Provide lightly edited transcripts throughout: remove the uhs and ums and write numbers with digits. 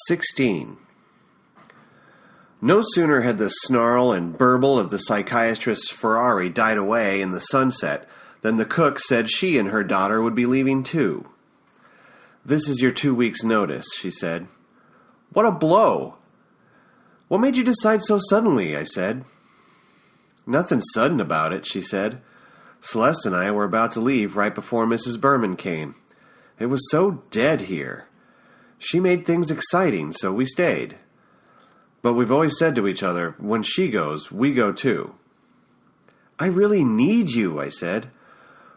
16. No sooner had the snarl and burble of the psychiatrist's Ferrari died away in the sunset than the cook said she and her daughter would be leaving too. "This is your 2 weeks' notice," she said. "What a blow!" "What made you decide so suddenly?" I said. "Nothing sudden about it," she said. "Celeste and I were about to leave right before Mrs. Berman came. It was so dead here. She made things exciting, so we stayed. But we've always said to each other, when she goes, we go too." "I really need you," I said.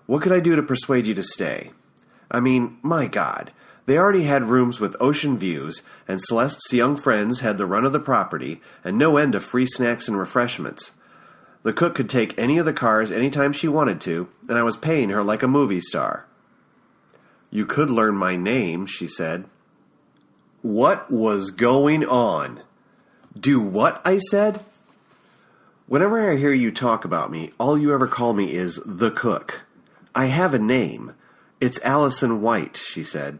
"What could I do to persuade you to stay? I mean, my God, they already had rooms with ocean views, and Celeste's young friends had the run of the property, and no end of free snacks and refreshments. The cook could take any of the cars any time she wanted to, and I was paying her like a movie star." "You could learn my name," she said. What was going on? "Do what?" I said. "Whenever I hear you talk about me, all you ever call me is the cook. I have a name. It's Allison White," she said.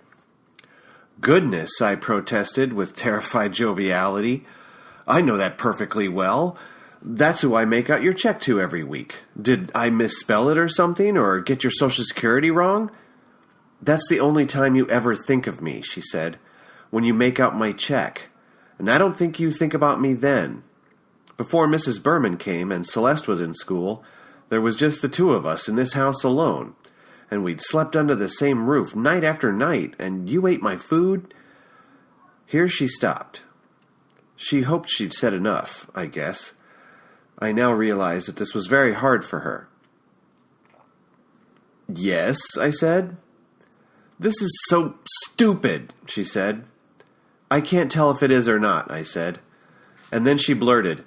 "Goodness," I protested with terrified joviality. "I know that perfectly well. That's who I make out your check to every week. Did I misspell it or something, or get your Social Security wrong?" "That's the only time you ever think of me," she said, "when you make out my check. And I don't think you think about me then. Before Mrs. Berman came and Celeste was in school, there was just the two of us in this house alone. And we'd slept under the same roof night after night, and you ate my food." Here she stopped. She hoped she'd said enough, I guess. I now realized that this was very hard for her. "Yes," I said. "This is so stupid," she said. "I can't tell if it is or not," I said. And then she blurted,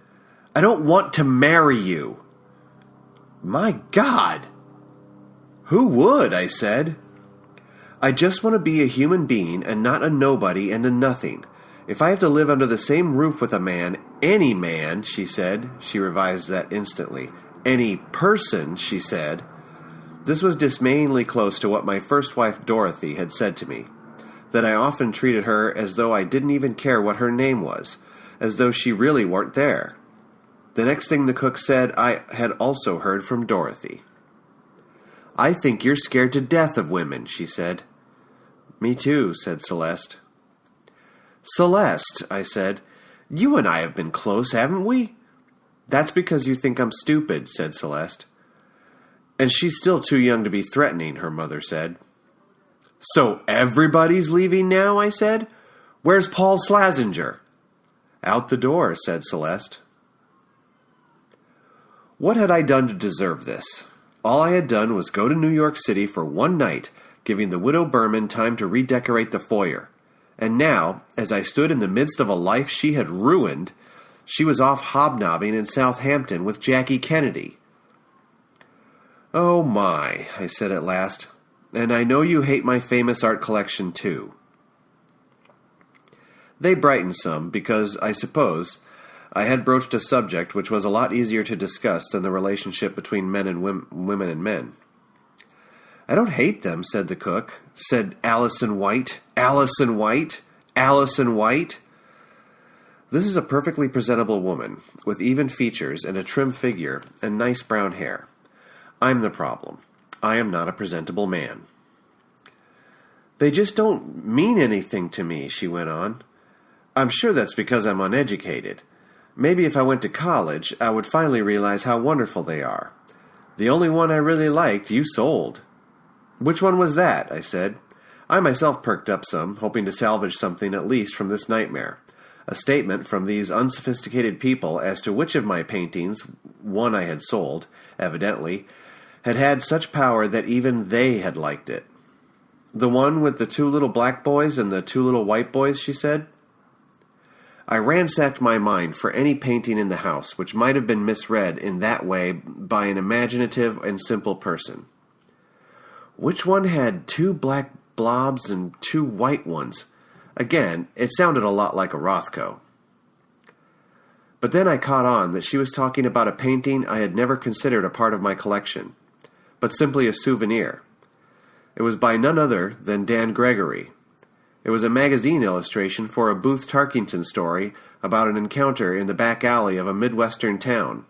"I don't want to marry you." My God! "Who would?" I said. "I just want to be a human being and not a nobody and a nothing. If I have to live under the same roof with a man, any man," she said. She revised that instantly. "Any person," she said. This was dismayingly close to what my first wife Dorothy had said to me, that I often treated her as though I didn't even care what her name was, as though she really weren't there. The next thing the cook said I had also heard from Dorothy. "I think you're scared to death of women," she said. "Me too," said Celeste. "Celeste," I said, "you and I have been close, haven't we?" "That's because you think I'm stupid," said Celeste. "And she's still too young to be threatening," her mother said. "So everybody's leaving now?" I said. "Where's Paul Slazenger?" "Out the door," said Celeste. What had I done to deserve this? All I had done was go to New York City for one night, giving the widow Berman time to redecorate the foyer. And now, as I stood in the midst of a life she had ruined, she was off hobnobbing in Southampton with Jackie Kennedy. "Oh my," I said at last, "and I know you hate my famous art collection too." They brightened some, because, I suppose, I had broached a subject which was a lot easier to discuss than the relationship between men and women and men. "I don't hate them," said the cook. Said Allison White, Allison White, Allison White. This is a perfectly presentable woman, with even features and a trim figure and nice brown hair. I'm the problem. I am not a presentable man. "They just don't mean anything to me," she went on. "I'm sure that's because I'm uneducated. Maybe if I went to college, I would finally realize how wonderful they are. The only one I really liked, you sold." "Which one was that?" I said. I myself perked up some, hoping to salvage something at least from this nightmare. A statement from these unsophisticated people as to which of my paintings, one I had sold, evidently, had had such power that even they had liked it. "The one with the 2 little black boys and the 2 little white boys," she said. I ransacked my mind for any painting in the house which might have been misread in that way by an imaginative and simple person. Which one had 2 black blobs and 2 white ones? Again, it sounded a lot like a Rothko. But then I caught on that she was talking about a painting I had never considered a part of my collection, but simply a souvenir. It was by none other than Dan Gregory. It was a magazine illustration for a Booth Tarkington story about an encounter in the back alley of a Midwestern town.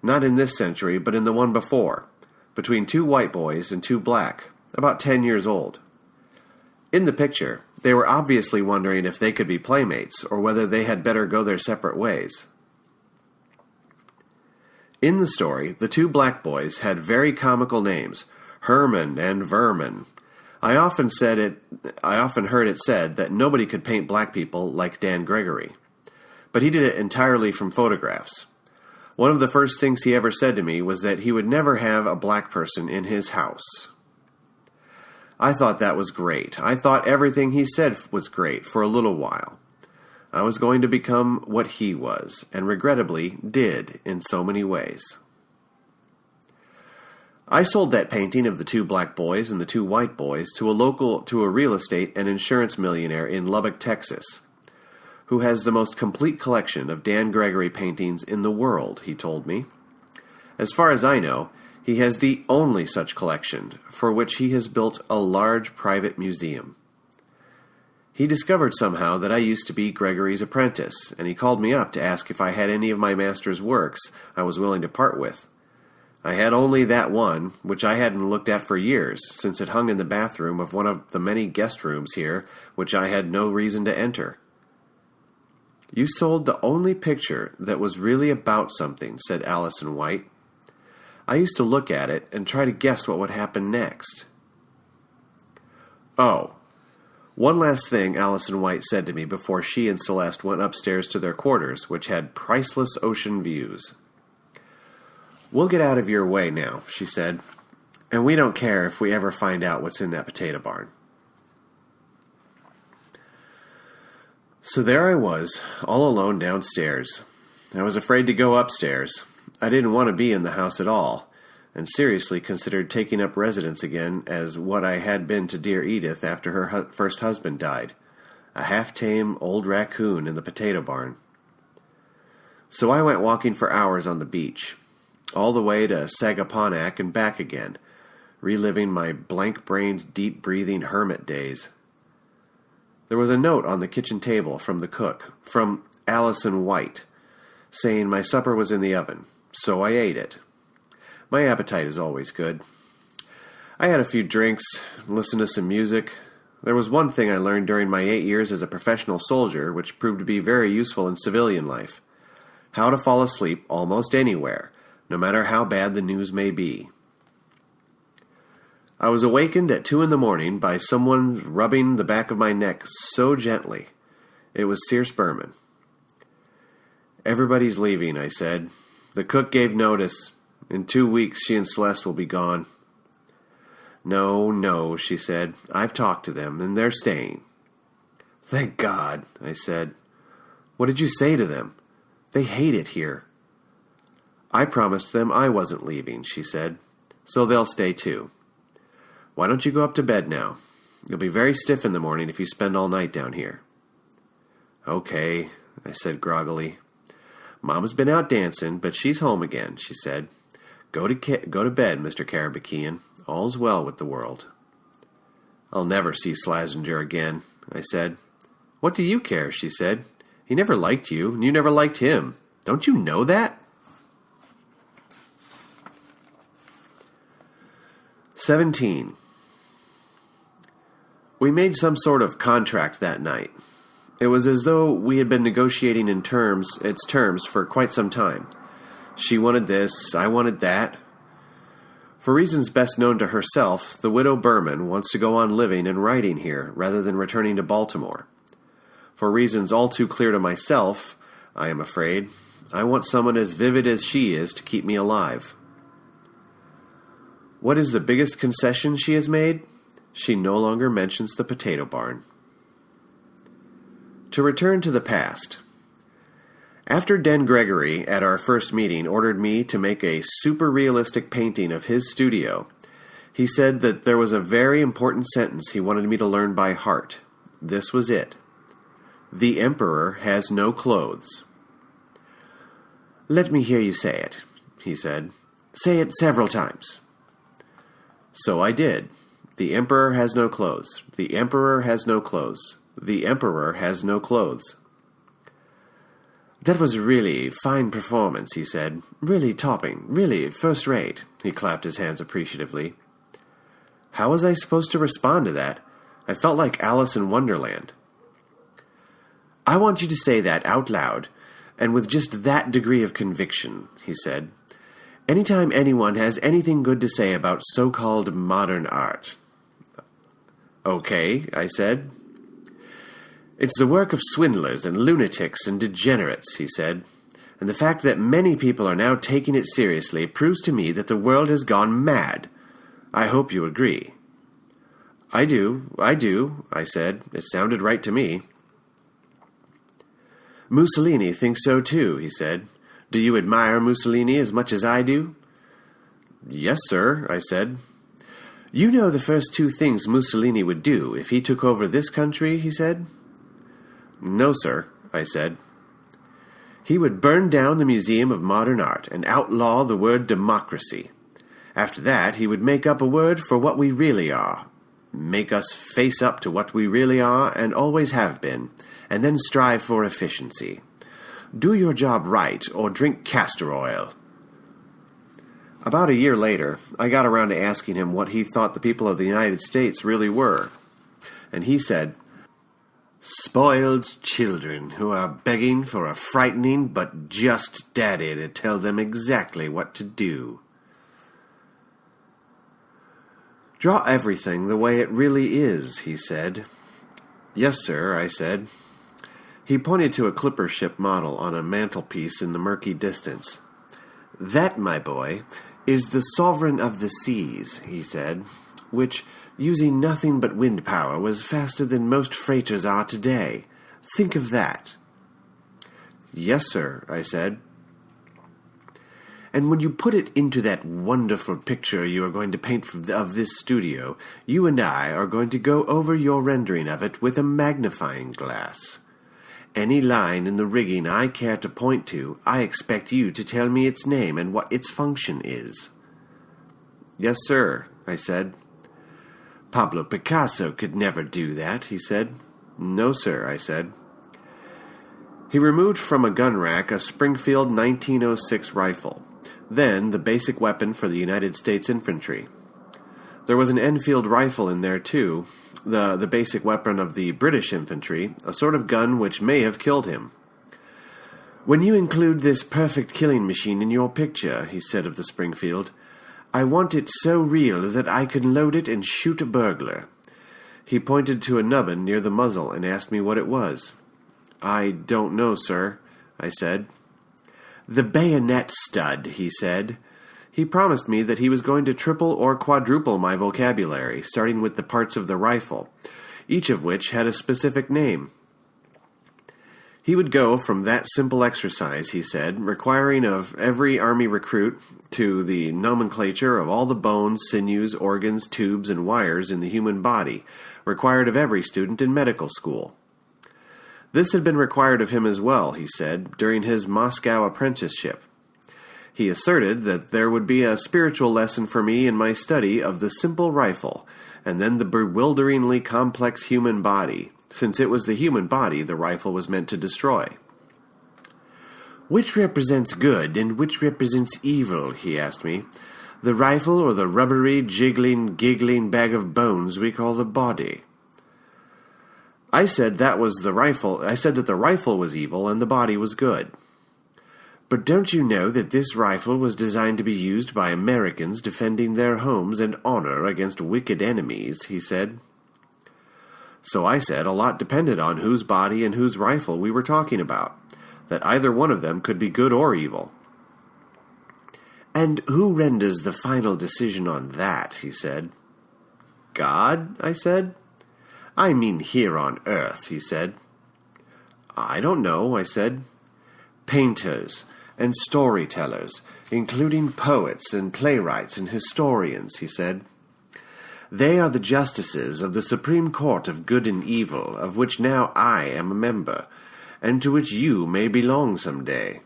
Not in this century, but in the one before, between two white boys and two black, about 10 years old. In the picture, they were obviously wondering if they could be playmates, or whether they had better go their separate ways. In the story, the two black boys had very comical names, Herman and Vermin. I often heard it said that nobody could paint black people like Dan Gregory. But he did it entirely from photographs. One of the first things he ever said to me was that he would never have a black person in his house. I thought that was great. I thought everything he said was great for a little while. I was going to become what he was, and regrettably did in so many ways. I sold that painting of the two black boys and the two white boys to a real estate and insurance millionaire in Lubbock, Texas, who has the most complete collection of Dan Gregory paintings in the world, he told me. As far as I know, he has the only such collection, for which he has built a large private museum. He discovered somehow that I used to be Gregory's apprentice, and he called me up to ask if I had any of my master's works I was willing to part with. I had only that one, which I hadn't looked at for years, since it hung in the bathroom of one of the many guest rooms here, which I had no reason to enter. You sold the only picture that was really about something, said Allison White. I used to look at it and try to guess what would happen next. Oh, one last thing Allison White said to me before she and Celeste went upstairs to their quarters, which had priceless ocean views. We'll get out of your way now, she said, and we don't care if we ever find out what's in that potato barn. So there I was, all alone downstairs. I was afraid to go upstairs. I didn't want to be in the house at all, and seriously considered taking up residence again as what I had been to dear Edith after her first husband died, a half-tame old raccoon in the potato barn. So I went walking for hours on the beach, all the way to Sagaponack and back again, reliving my blank-brained, deep-breathing hermit days. There was a note on the kitchen table from the cook, from Allison White, saying my supper was in the oven, so I ate it. My appetite is always good. I had a few drinks, listened to some music. There was one thing I learned during my 8 years as a professional soldier which proved to be very useful in civilian life: how to fall asleep almost anywhere, no matter how bad the news may be. I was awakened at 2 a.m. by someone rubbing the back of my neck so gently. It was Circe Berman. Everybody's leaving, I said. The cook gave notice. In 2 weeks she and Celeste will be gone. No, she said. I've talked to them, and they're staying. Thank God, I said. What did you say to them? They hate it here. I promised them I wasn't leaving, she said, so they'll stay too. Why don't you go up to bed now? You'll be very stiff in the morning if you spend all night down here. Okay, I said groggily. Mama's been out dancing, but she's home again, she said. Go to bed, Mr. Karabakian. All's well with the world. I'll never see Slazenger again, I said. What do you care, she said. He never liked you, and you never liked him. Don't you know that? 17. We made some sort of contract that night. It was as though we had been negotiating its terms for quite some time. She wanted this, I wanted that. For reasons best known to herself, the widow Berman wants to go on living and writing here rather than returning to Baltimore. For reasons all too clear to myself, I am afraid, I want someone as vivid as she is to keep me alive. What is the biggest concession she has made? She no longer mentions the potato barn. To return to the past. After Den Gregory, at our first meeting, ordered me to make a super-realistic painting of his studio, he said that there was a very important sentence he wanted me to learn by heart. This was it. The Emperor has no clothes. Let me hear you say it, he said. Say it several times. So I did. The emperor has no clothes. The emperor has no clothes. The emperor has no clothes. That was really fine performance, he said. Really topping. Really first-rate. He clapped his hands appreciatively. How was I supposed to respond to that? I felt like Alice in Wonderland. I want you to say that out loud, and with just that degree of conviction, he said. Anytime anyone has anything good to say about so-called modern art. Okay, I said. It's the work of swindlers and lunatics and degenerates, he said. And the fact that many people are now taking it seriously proves to me that the world has gone mad. I hope you agree. I do, I said. It sounded right to me. Mussolini thinks so too, he said. Do you admire Mussolini as much as I do? Yes, sir, I said. You know the first two things Mussolini would do if he took over this country, he said. No, sir, I said. He would burn down the Museum of Modern Art and outlaw the word democracy. After that, he would make up a word for what we really are. Make us face up to what we really are and always have been, and then strive for efficiency. Do your job right, or drink castor oil. About a year later, I got around to asking him what he thought the people of the United States really were. And he said, spoiled children who are begging for a frightening but just daddy to tell them exactly what to do. Draw everything the way it really is, he said. Yes, sir, I said. He pointed to a clipper ship model on a mantelpiece in the murky distance. That, my boy, is the sovereign of the seas, he said, which, using nothing but wind power, was faster than most freighters are today. Think of that. Yes, sir, I said. And when you put it into that wonderful picture you are going to paint of this studio, you and I are going to go over your rendering of it with a magnifying glass. Any line in the rigging I care to point to, I expect you to tell me its name and what its function is. Yes, sir, I said. Pablo Picasso could never do that, he said. No, sir, I said. He removed from a gun rack a Springfield 1906 rifle, then the basic weapon for the United States infantry. There was an Enfield rifle in there, too, the basic weapon of the British infantry, a sort of gun which may have killed him. When you include this perfect killing machine in your picture, he said of the Springfield, I want it so real that I can load it and shoot a burglar. He pointed to a nubbin near the muzzle and asked me what it was. I don't know, sir, I said. The bayonet stud, he said. He promised me that he was going to triple or quadruple my vocabulary, starting with the parts of the rifle, each of which had a specific name. He would go from that simple exercise, he said, requiring of every Army recruit, to the nomenclature of all the bones, sinews, organs, tubes, and wires in the human body, required of every student in medical school. This had been required of him as well, he said, during his Moscow apprenticeship. He asserted that there would be a spiritual lesson for me in my study of the simple rifle, and then the bewilderingly complex human body, since it was the human body the rifle was meant to destroy. Which represents good and which represents evil, he asked me, the rifle or the rubbery, jiggling, giggling bag of bones we call the body? I said that the rifle was evil and the body was good. But don't you know that this rifle was designed to be used by Americans defending their homes and honor against wicked enemies, he said. So I said a lot depended on whose body and whose rifle we were talking about, that either one of them could be good or evil. And who renders the final decision on that, he said. God, I said. I mean here on earth, he said. I don't know, I said. Painters and storytellers, including poets and playwrights and historians, he said. They are the justices of the Supreme Court of Good and Evil, of which now I am a member, and to which you may belong some day.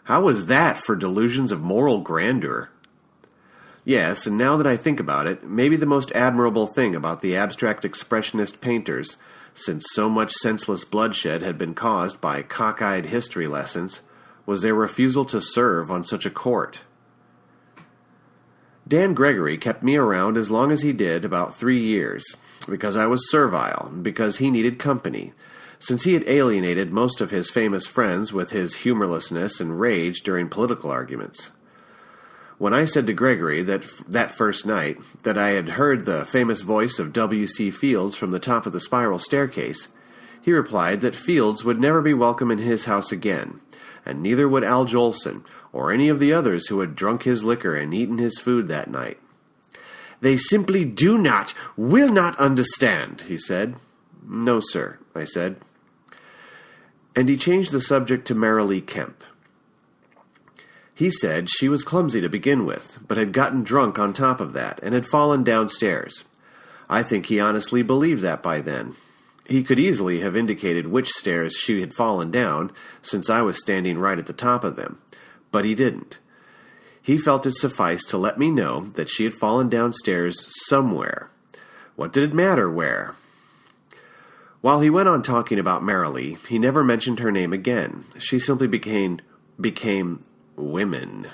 How was that for delusions of moral grandeur? Yes, and now that I think about it, maybe the most admirable thing about the abstract expressionist painters, since so much senseless bloodshed had been caused by cockeyed history lessons, was their refusal to serve on such a court. Dan Gregory kept me around as long as he did, about 3 years, because I was servile, and because he needed company, since he had alienated most of his famous friends with his humorlessness and rage during political arguments. When I said to Gregory that first night that I had heard the famous voice of W.C. Fields from the top of the spiral staircase, he replied that Fields would never be welcome in his house again, and neither would Al Jolson, or any of the others who had drunk his liquor and eaten his food that night. "They simply will not understand," he said. "No, sir," I said. And he changed the subject to Marilee Kemp. He said she was clumsy to begin with, but had gotten drunk on top of that, and had fallen downstairs. I think he honestly believed that by then. He could easily have indicated which stairs she had fallen down, since I was standing right at the top of them, but he didn't. He felt it sufficed to let me know that she had fallen downstairs somewhere. What did it matter where? While he went on talking about Marilee, he never mentioned her name again. She simply became women.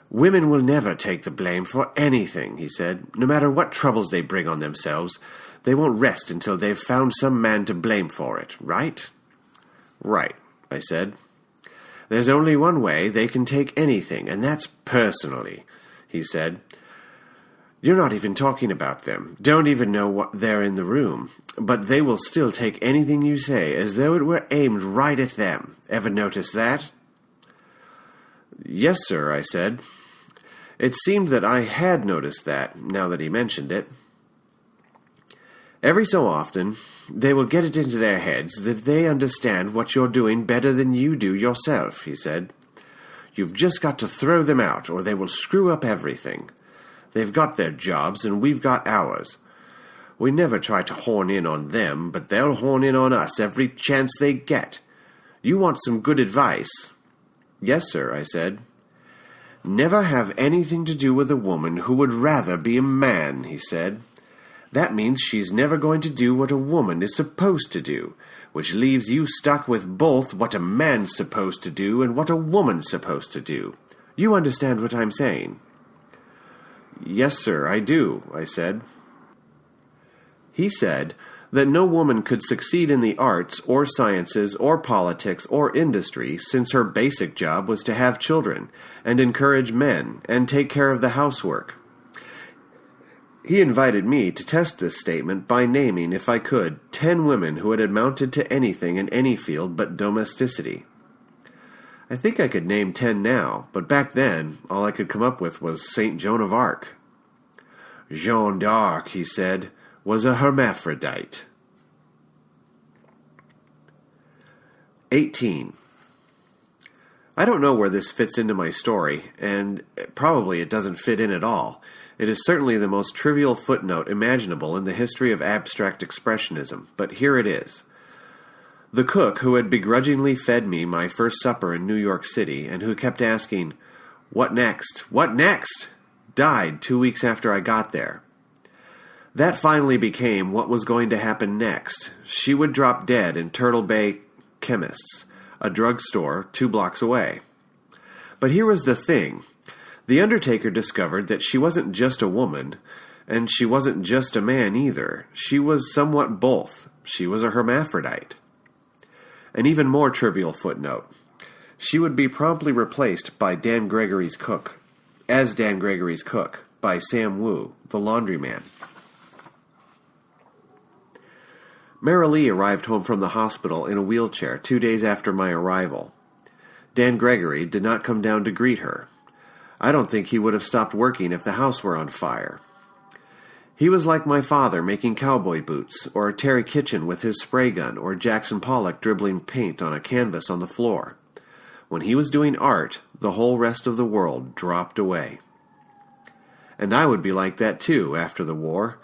"Women will never take the blame for anything," he said. "No matter what troubles they bring on themselves, they won't rest until they've found some man to blame for it, right?" "Right," I said. "There's only one way they can take anything, and that's personally," he said. "You're not even talking about them, don't even know what they're in the room, but they will still take anything you say as though it were aimed right at them. Ever notice that?" "Yes, sir," I said. It seemed that I had noticed that, now that he mentioned it. "Every so often, they will get it into their heads that they understand what you're doing better than you do yourself," he said. "You've just got to throw them out, or they will screw up everything. They've got their jobs, and we've got ours. We never try to horn in on them, but they'll horn in on us every chance they get. You want some good advice?" "Yes, sir," I said. "Never have anything to do with a woman who would rather be a man," he said. "That means she's never going to do what a woman is supposed to do, which leaves you stuck with both what a man's supposed to do and what a woman's supposed to do. You understand what I'm saying?" "Yes, sir, I do," I said. He said that no woman could succeed in the arts or sciences or politics or industry, since her basic job was to have children and encourage men and take care of the housework. He invited me to test this statement by naming, if I could, 10 women who had amounted to anything in any field but domesticity. I think I could name 10 now, but back then all I could come up with was St. Joan of Arc. "Jeanne d'Arc," he said, "was a hermaphrodite." 18. I don't know where this fits into my story, and probably it doesn't fit in at all. It is certainly the most trivial footnote imaginable in the history of abstract expressionism, but here it is. The cook who had begrudgingly fed me my first supper in New York City, and who kept asking, "What next? What next?" died 2 weeks after I got there. That finally became what was going to happen next. She would drop dead in Turtle Bay Chemists, a drugstore 2 blocks away. But here was the thing. The undertaker discovered that she wasn't just a woman, and she wasn't just a man either. She was somewhat both. She was a hermaphrodite. An even more trivial footnote. She would be promptly replaced by Dan Gregory's cook, by Sam Wu, the laundryman. Marilee arrived home from the hospital in a wheelchair 2 days after my arrival. Dan Gregory did not come down to greet her. I don't think he would have stopped working if the house were on fire. He was like my father making cowboy boots, or Terry Kitchen with his spray gun, or Jackson Pollock dribbling paint on a canvas on the floor. When he was doing art, the whole rest of the world dropped away. And I would be like that too after the war,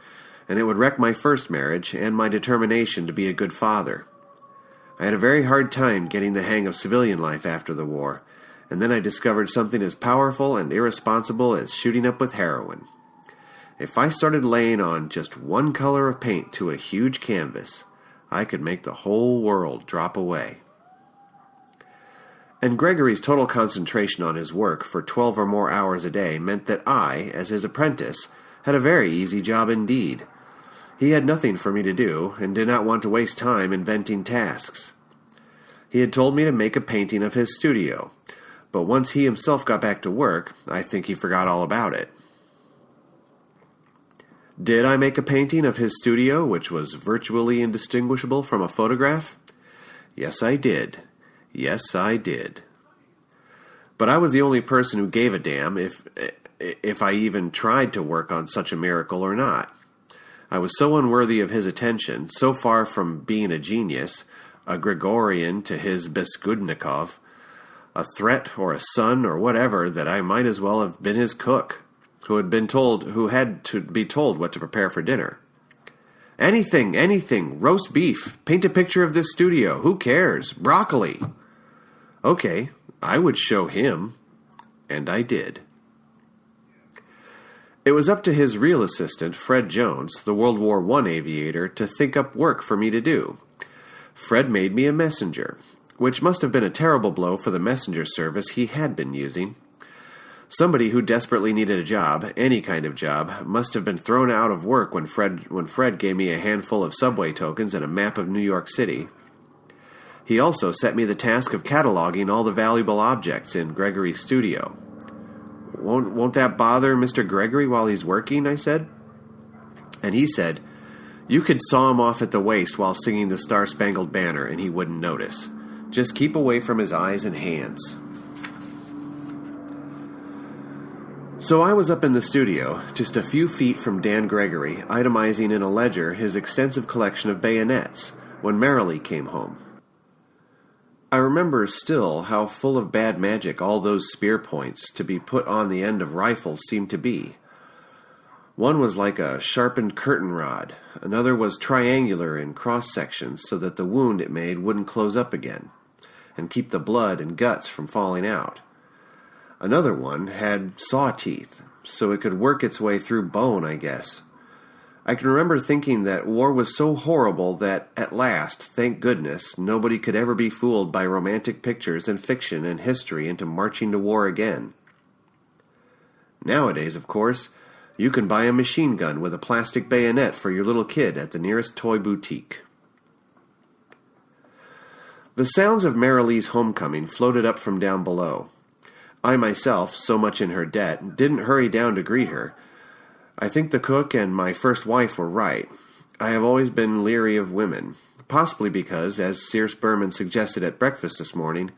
and it would wreck my first marriage and my determination to be a good father. I had a very hard time getting the hang of civilian life after the war, and then I discovered something as powerful and irresponsible as shooting up with heroin. If I started laying on just one color of paint to a huge canvas, I could make the whole world drop away. And Gregory's total concentration on his work for 12 or more hours a day meant that I, as his apprentice, had a very easy job indeed. He had nothing for me to do, and did not want to waste time inventing tasks. He had told me to make a painting of his studio, but once he himself got back to work, I think he forgot all about it. Did I make a painting of his studio, which was virtually indistinguishable from a photograph? Yes, I did. Yes, I did. But I was the only person who gave a damn if I even tried to work on such a miracle or not. I was so unworthy of his attention, so far from being a genius, a Gregorian to his Beskudnikov, a threat or a son or whatever, that I might as well have been his cook, who had to be told what to prepare for dinner. Anything, roast beef, paint a picture of this studio, who cares, broccoli. Okay, I would show him, and I did. It was up to his real assistant, Fred Jones, the World War I aviator, to think up work for me to do. Fred made me a messenger, which must have been a terrible blow for the messenger service he had been using. Somebody who desperately needed a job, any kind of job, must have been thrown out of work when Fred gave me a handful of subway tokens and a map of New York City. He also set me the task of cataloging all the valuable objects in Gregory's studio. Won't that bother Mr. Gregory while he's working? I said. And he said, you could saw him off at the waist while singing the Star-Spangled Banner and he wouldn't notice. Just keep away from his eyes and hands. So I was up in the studio, just a few feet from Dan Gregory, itemizing in a ledger his extensive collection of bayonets, when Marilee came home. I remember still how full of bad magic all those spear points to be put on the end of rifles seemed to be. One was like a sharpened curtain rod, another was triangular in cross-sections so that the wound it made wouldn't close up again, and keep the blood and guts from falling out. Another one had saw teeth, so it could work its way through bone, I guess. I can remember thinking that war was so horrible that, at last, thank goodness, nobody could ever be fooled by romantic pictures and fiction and history into marching to war again. Nowadays, of course, you can buy a machine gun with a plastic bayonet for your little kid at the nearest toy boutique. The sounds of Marilee's homecoming floated up from down below. I myself, so much in her debt, didn't hurry down to greet her. I think the cook and my first wife were right. I have always been leery of women, possibly because, as Circe Berman suggested at breakfast this morning,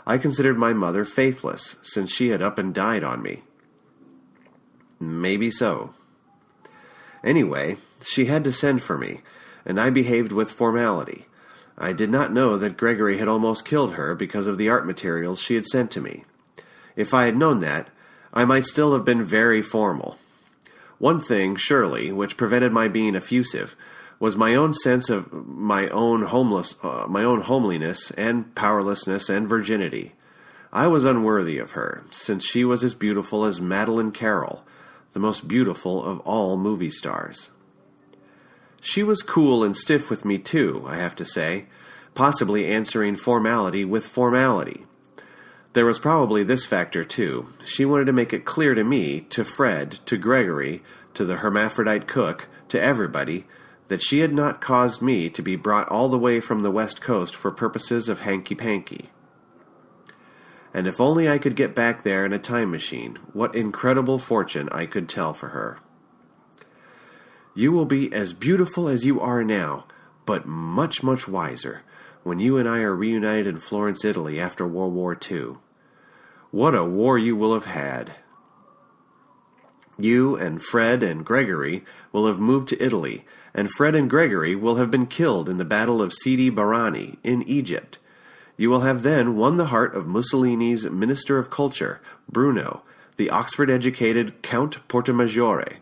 I considered my mother faithless, since she had up and died on me. Maybe so. Anyway, she had to send for me, and I behaved with formality. I did not know that Gregory had almost killed her because of the art materials she had sent to me. If I had known that, I might still have been very formal. One thing, surely, which prevented my being effusive, was my own sense of my own homeliness and powerlessness and virginity. I was unworthy of her, since she was as beautiful as Madeleine Carroll, the most beautiful of all movie stars. She was cool and stiff with me, too, I have to say, possibly answering formality with formality. There was probably this factor, too. She wanted to make it clear to me, to Fred, to Gregory, to the hermaphrodite cook, to everybody, that she had not caused me to be brought all the way from the West Coast for purposes of hanky-panky. And if only I could get back there in a time machine, what incredible fortune I could tell for her. You will be as beautiful as you are now, but much, much wiser, when you and I are reunited in Florence, Italy after World War II. What a war you will have had. You and Fred and Gregory will have moved to Italy, and Fred and Gregory will have been killed in the Battle of Sidi Barrani in Egypt. You will have then won the heart of Mussolini's Minister of Culture, Bruno, the Oxford-educated Count Portamaggiore,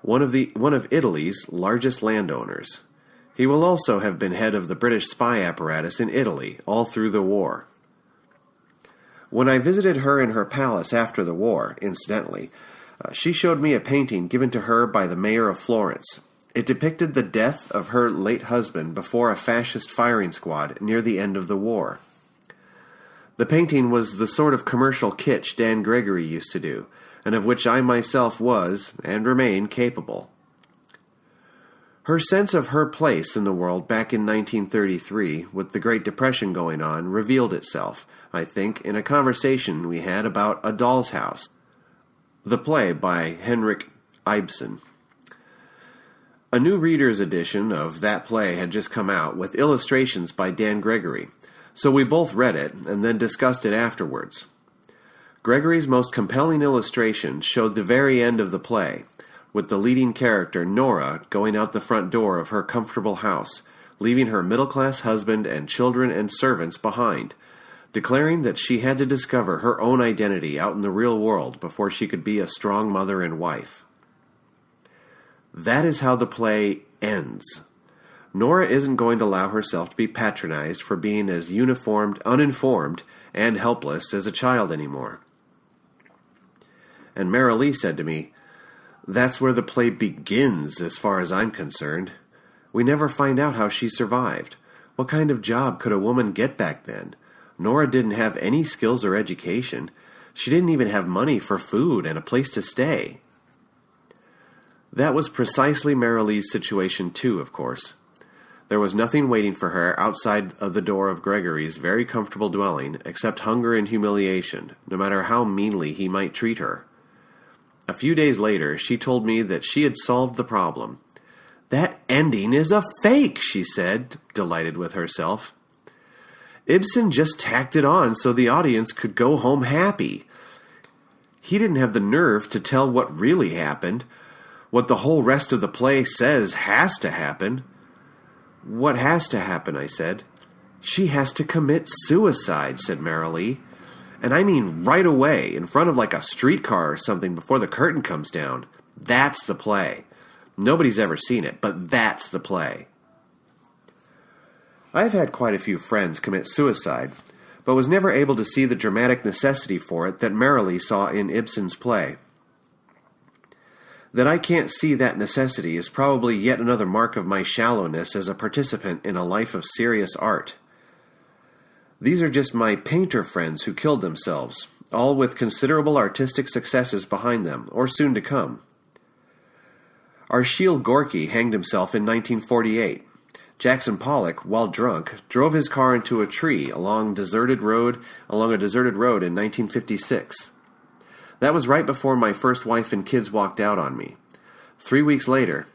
one of Italy's largest landowners. He will also have been head of the British spy apparatus in Italy all through the war. When I visited her in her palace after the war, incidentally, she showed me a painting given to her by the mayor of Florence. It depicted the death of her late husband before a fascist firing squad near the end of the war. The painting was the sort of commercial kitsch Dan Gregory used to do, and of which I myself was, and remain, capable. Her sense of her place in the world back in 1933, with the Great Depression going on, revealed itself, I think, in a conversation we had about A Doll's House, the play by Henrik Ibsen. A new reader's edition of that play had just come out, with illustrations by Dan Gregory, so we both read it and then discussed it afterwards. Gregory's most compelling illustration showed the very end of the play, with the leading character, Nora, going out the front door of her comfortable house, leaving her middle-class husband and children and servants behind, declaring that she had to discover her own identity out in the real world before she could be a strong mother and wife. That is how the play ends. Nora isn't going to allow herself to be patronized for being as uninformed, and helpless as a child anymore. And Marilee said to me, "That's where the play begins, as far as I'm concerned. We never find out how she survived. What kind of job could a woman get back then? Nora didn't have any skills or education. She didn't even have money for food and a place to stay." That was precisely Marilee's situation too, of course. There was nothing waiting for her outside of the door of Gregory's very comfortable dwelling except hunger and humiliation, no matter how meanly he might treat her. A few days later, she told me that she had solved the problem. "That ending is a fake," she said, delighted with herself. Ibsen just tacked it on so the audience could go home happy. He didn't have the nerve to tell what really happened, what the whole rest of the play says has to happen. "What has to happen?" I said. "She has to commit suicide," said Marilee. "And I mean right away, in front of like a streetcar or something before the curtain comes down. That's the play. Nobody's ever seen it, but that's the play." I've had quite a few friends commit suicide, but was never able to see the dramatic necessity for it that Marilee saw in Ibsen's play. That I can't see that necessity is probably yet another mark of my shallowness as a participant in a life of serious art. These are just my painter friends who killed themselves, all with considerable artistic successes behind them, or soon to come. Arshile Gorky hanged himself in 1948. Jackson Pollock, while drunk, drove his car into a tree along a deserted road in 1956. That was right before my first wife and kids walked out on me. 3 weeks later,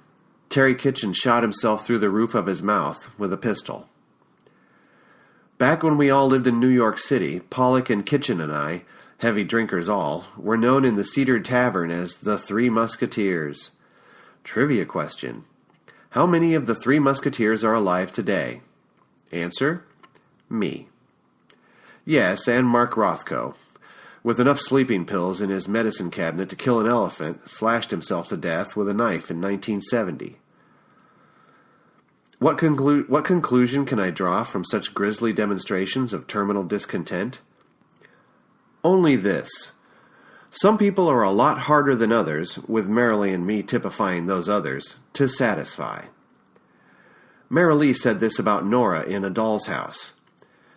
Terry Kitchen shot himself through the roof of his mouth with a pistol. Back when we all lived in New York City, Pollock and Kitchen and I, heavy drinkers all, were known in the Cedared Tavern as the Three Musketeers. Trivia question. How many of the Three Musketeers are alive today? Answer: me. Yes, and Mark Rothko, with enough sleeping pills in his medicine cabinet to kill an elephant, slashed himself to death with a knife in 1970. What conclusion can I draw from such grisly demonstrations of terminal discontent? Only this. Some people are a lot harder than others, with Marilee and me typifying those others, to satisfy. Marilee said this about Nora in A Doll's House.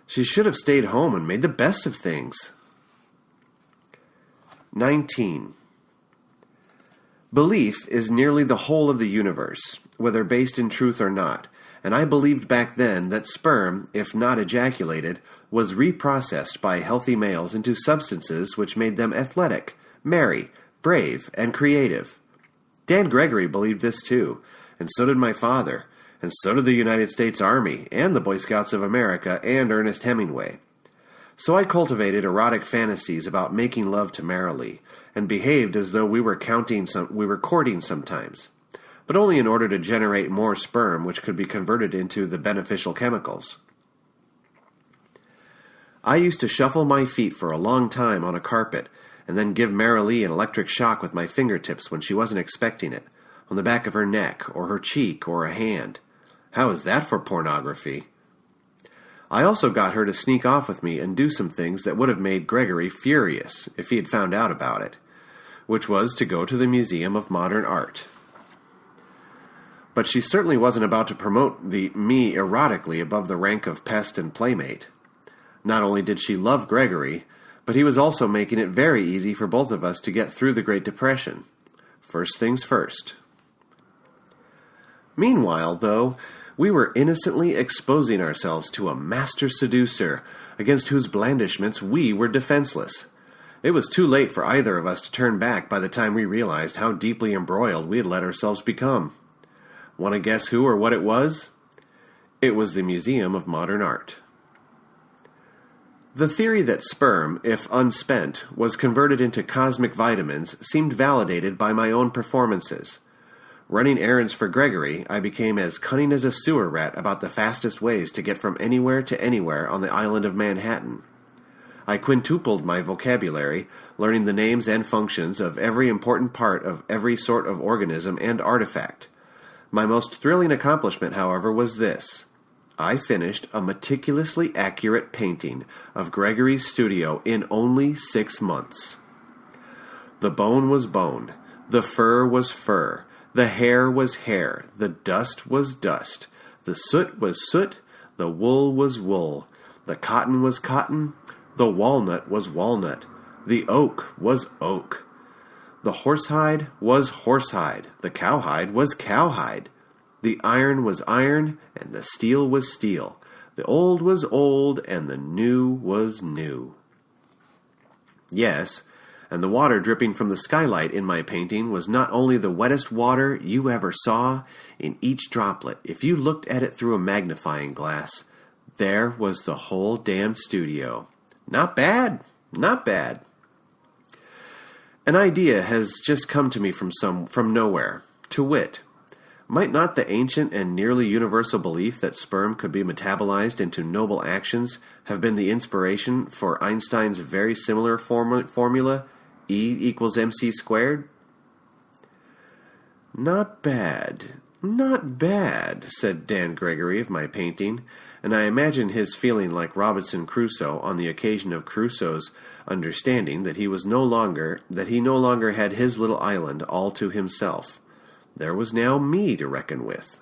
She should have stayed home and made the best of things. 19. Belief is nearly the whole of the universe, whether based in truth or not, and I believed back then that sperm, if not ejaculated, was reprocessed by healthy males into substances which made them athletic, merry, brave, and creative. Dan Gregory believed this too, and so did my father, and so did the United States Army, and the Boy Scouts of America, and Ernest Hemingway. So I cultivated erotic fantasies about making love to Marilee, and behaved as though we were courting sometimes, but only in order to generate more sperm which could be converted into the beneficial chemicals. I used to shuffle my feet for a long time on a carpet, and then give Marilee an electric shock with my fingertips when she wasn't expecting it, on the back of her neck, or her cheek, or a hand. How is that for pornography? I also got her to sneak off with me and do some things that would have made Gregory furious if he had found out about it, which was to go to the Museum of Modern Art. But she certainly wasn't about to promote me erotically above the rank of pest and playmate. Not only did she love Gregory, but he was also making it very easy for both of us to get through the Great Depression. First things first. Meanwhile, though, we were innocently exposing ourselves to a master seducer, against whose blandishments we were defenseless. It was too late for either of us to turn back by the time we realized how deeply embroiled we had let ourselves become. Want to guess who or what it was? It was the Museum of Modern Art. The theory that sperm, if unspent, was converted into cosmic vitamins seemed validated by my own performances. Running errands for Gregory, I became as cunning as a sewer rat about the fastest ways to get from anywhere to anywhere on the island of Manhattan. I quintupled my vocabulary, learning the names and functions of every important part of every sort of organism and artifact. My most thrilling accomplishment, however, was this. I finished a meticulously accurate painting of Gregory's studio in only 6 months. The bone was bone, the fur was fur, the hair was hair, the dust was dust, the soot was soot, the wool was wool, the cotton was cotton, the walnut was walnut, the oak was oak. The horsehide was horsehide, the cowhide was cowhide. The iron was iron, and the steel was steel. The old was old, and the new was new. Yes, and the water dripping from the skylight in my painting was not only the wettest water you ever saw. In each droplet, if you looked at it through a magnifying glass, there was the whole damn studio. Not bad, not bad. An idea has just come to me from nowhere, to wit. Might not the ancient and nearly universal belief that sperm could be metabolized into noble actions have been the inspiration for Einstein's very similar formula, E equals mc squared? Not bad, said Dan Gregory of my painting, and I imagine his feeling like Robinson Crusoe on the occasion of Crusoe's understanding that he no longer had his little island all to himself. There was now me to reckon with.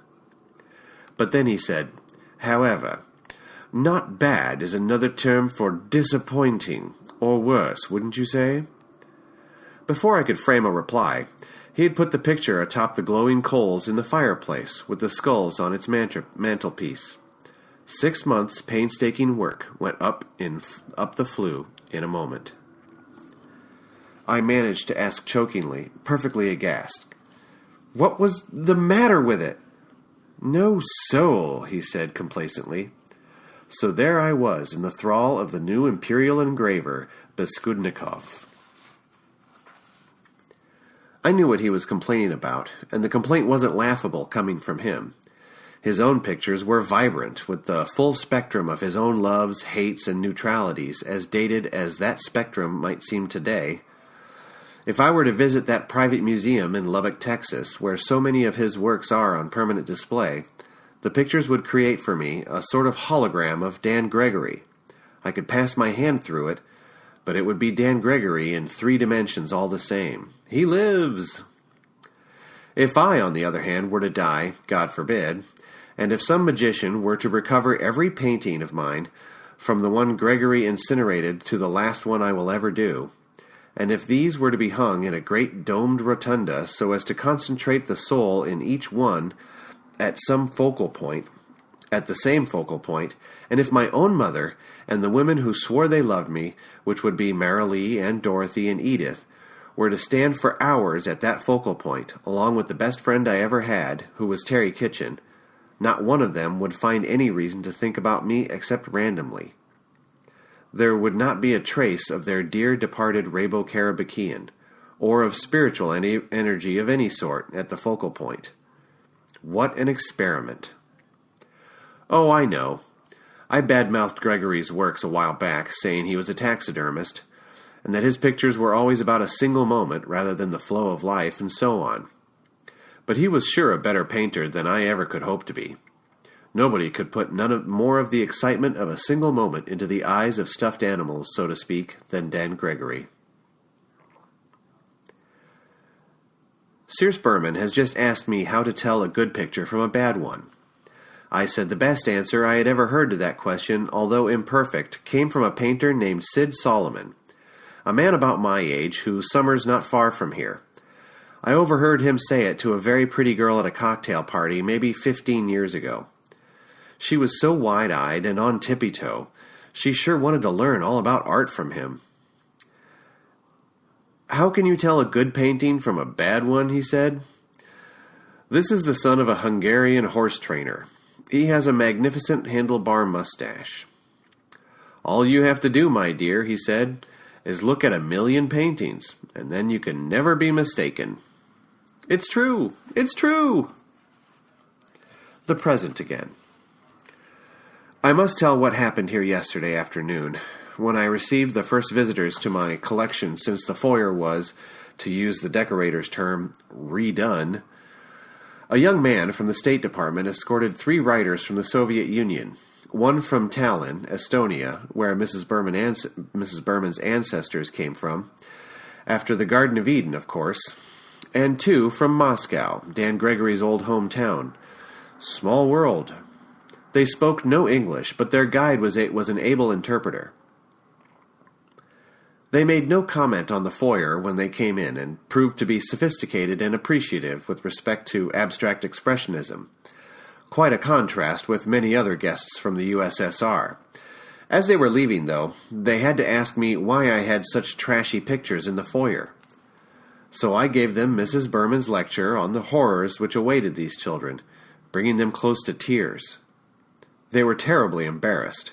But then he said, however, not bad is another term for disappointing, or worse, wouldn't you say? Before I could frame a reply, he had put the picture atop the glowing coals in the fireplace with the skulls on its mantelpiece. 6 months' painstaking work went up the flue in a moment. I managed to ask chokingly, perfectly aghast, what was the matter with it? No soul, he said complacently. So there I was in the thrall of the new imperial engraver, Beskudnikov. I knew what he was complaining about, and the complaint wasn't laughable coming from him. His own pictures were vibrant, with the full spectrum of his own loves, hates, and neutralities, as dated as that spectrum might seem today. If I were to visit that private museum in Lubbock, Texas, where so many of his works are on permanent display, the pictures would create for me a sort of hologram of Dan Gregory. I could pass my hand through it, but it would be Dan Gregory in 3 dimensions all the same. He lives! If I, on the other hand, were to die, God forbid, and if some magician were to recover every painting of mine, from the one Gregory incinerated to the last one I will ever do, and if these were to be hung in a great domed rotunda so as to concentrate the soul in each one at the same focal point, and if my own mother and the women who swore they loved me, which would be Marilee and Dorothy and Edith, were to stand for hours at that focal point, along with the best friend I ever had, who was Terry Kitchen, not one of them would find any reason to think about me except randomly. There would not be a trace of their dear departed Rabo-Karabakian, or of spiritual energy of any sort at the focal point. What an experiment! Oh, I know. I badmouthed Gregory's works a while back, saying he was a taxidermist, and that his pictures were always about a single moment rather than the flow of life, and so on. But he was sure a better painter than I ever could hope to be. Nobody could put more of the excitement of a single moment into the eyes of stuffed animals, so to speak, than Dan Gregory. Sears Berman has just asked me how to tell a good picture from a bad one. I said the best answer I had ever heard to that question, although imperfect, came from a painter named Sid Solomon, a man about my age who summers not far from here. I overheard him say it to a very pretty girl at a cocktail party maybe 15 years ago. She was so wide-eyed and on tippy-toe, she sure wanted to learn all about art from him. "How can you tell a good painting from a bad one?" he said. "This is the son of a Hungarian horse trainer. He has a magnificent handlebar mustache. All you have to do, my dear," he said, "is look at 1,000,000 paintings, and then you can never be mistaken." It's true! It's true! The present again. I must tell what happened here yesterday afternoon, when I received the first visitors to my collection since the foyer was, to use the decorator's term, redone. A young man from the State Department escorted 3 writers from the Soviet Union, one from Tallinn, Estonia, where Mrs. Berman's ancestors came from, after the Garden of Eden, of course, and 2 from Moscow, Dan Gregory's old hometown. Small world. They spoke no English, but their guide was an able interpreter. They made no comment on the foyer when they came in, and proved to be sophisticated and appreciative with respect to abstract expressionism. Quite a contrast with many other guests from the USSR. As they were leaving, though, they had to ask me why I had such trashy pictures in the foyer. So I gave them Mrs. Berman's lecture on the horrors which awaited these children, bringing them close to tears. They were terribly embarrassed.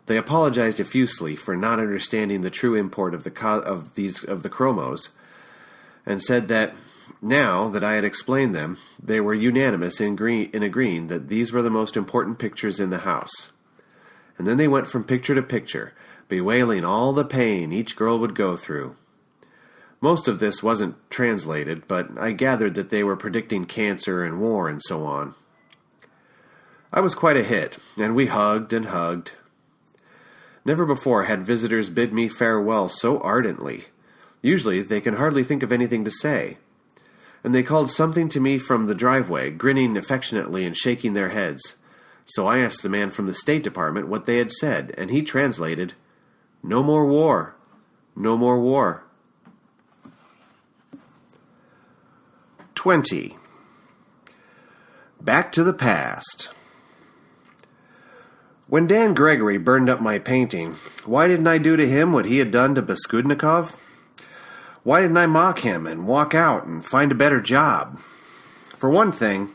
They apologized effusively for not understanding the true import of the chromos, and said that, now that I had explained them, they were unanimous in agreeing that these were the most important pictures in the house. And then they went from picture to picture, bewailing all the pain each girl would go through. Most of this wasn't translated, but I gathered that they were predicting cancer and war and so on. I was quite a hit, and we hugged and hugged. Never before had visitors bid me farewell so ardently. Usually they can hardly think of anything to say. And they called something to me from the driveway, grinning affectionately and shaking their heads. So I asked the man from the State Department what they had said, and he translated, "No more war. No more war." 20. Back to the past. When Dan Gregory burned up my painting, why didn't I do to him what he had done to Beskudnikov? Why didn't I mock him and walk out and find a better job? For one thing,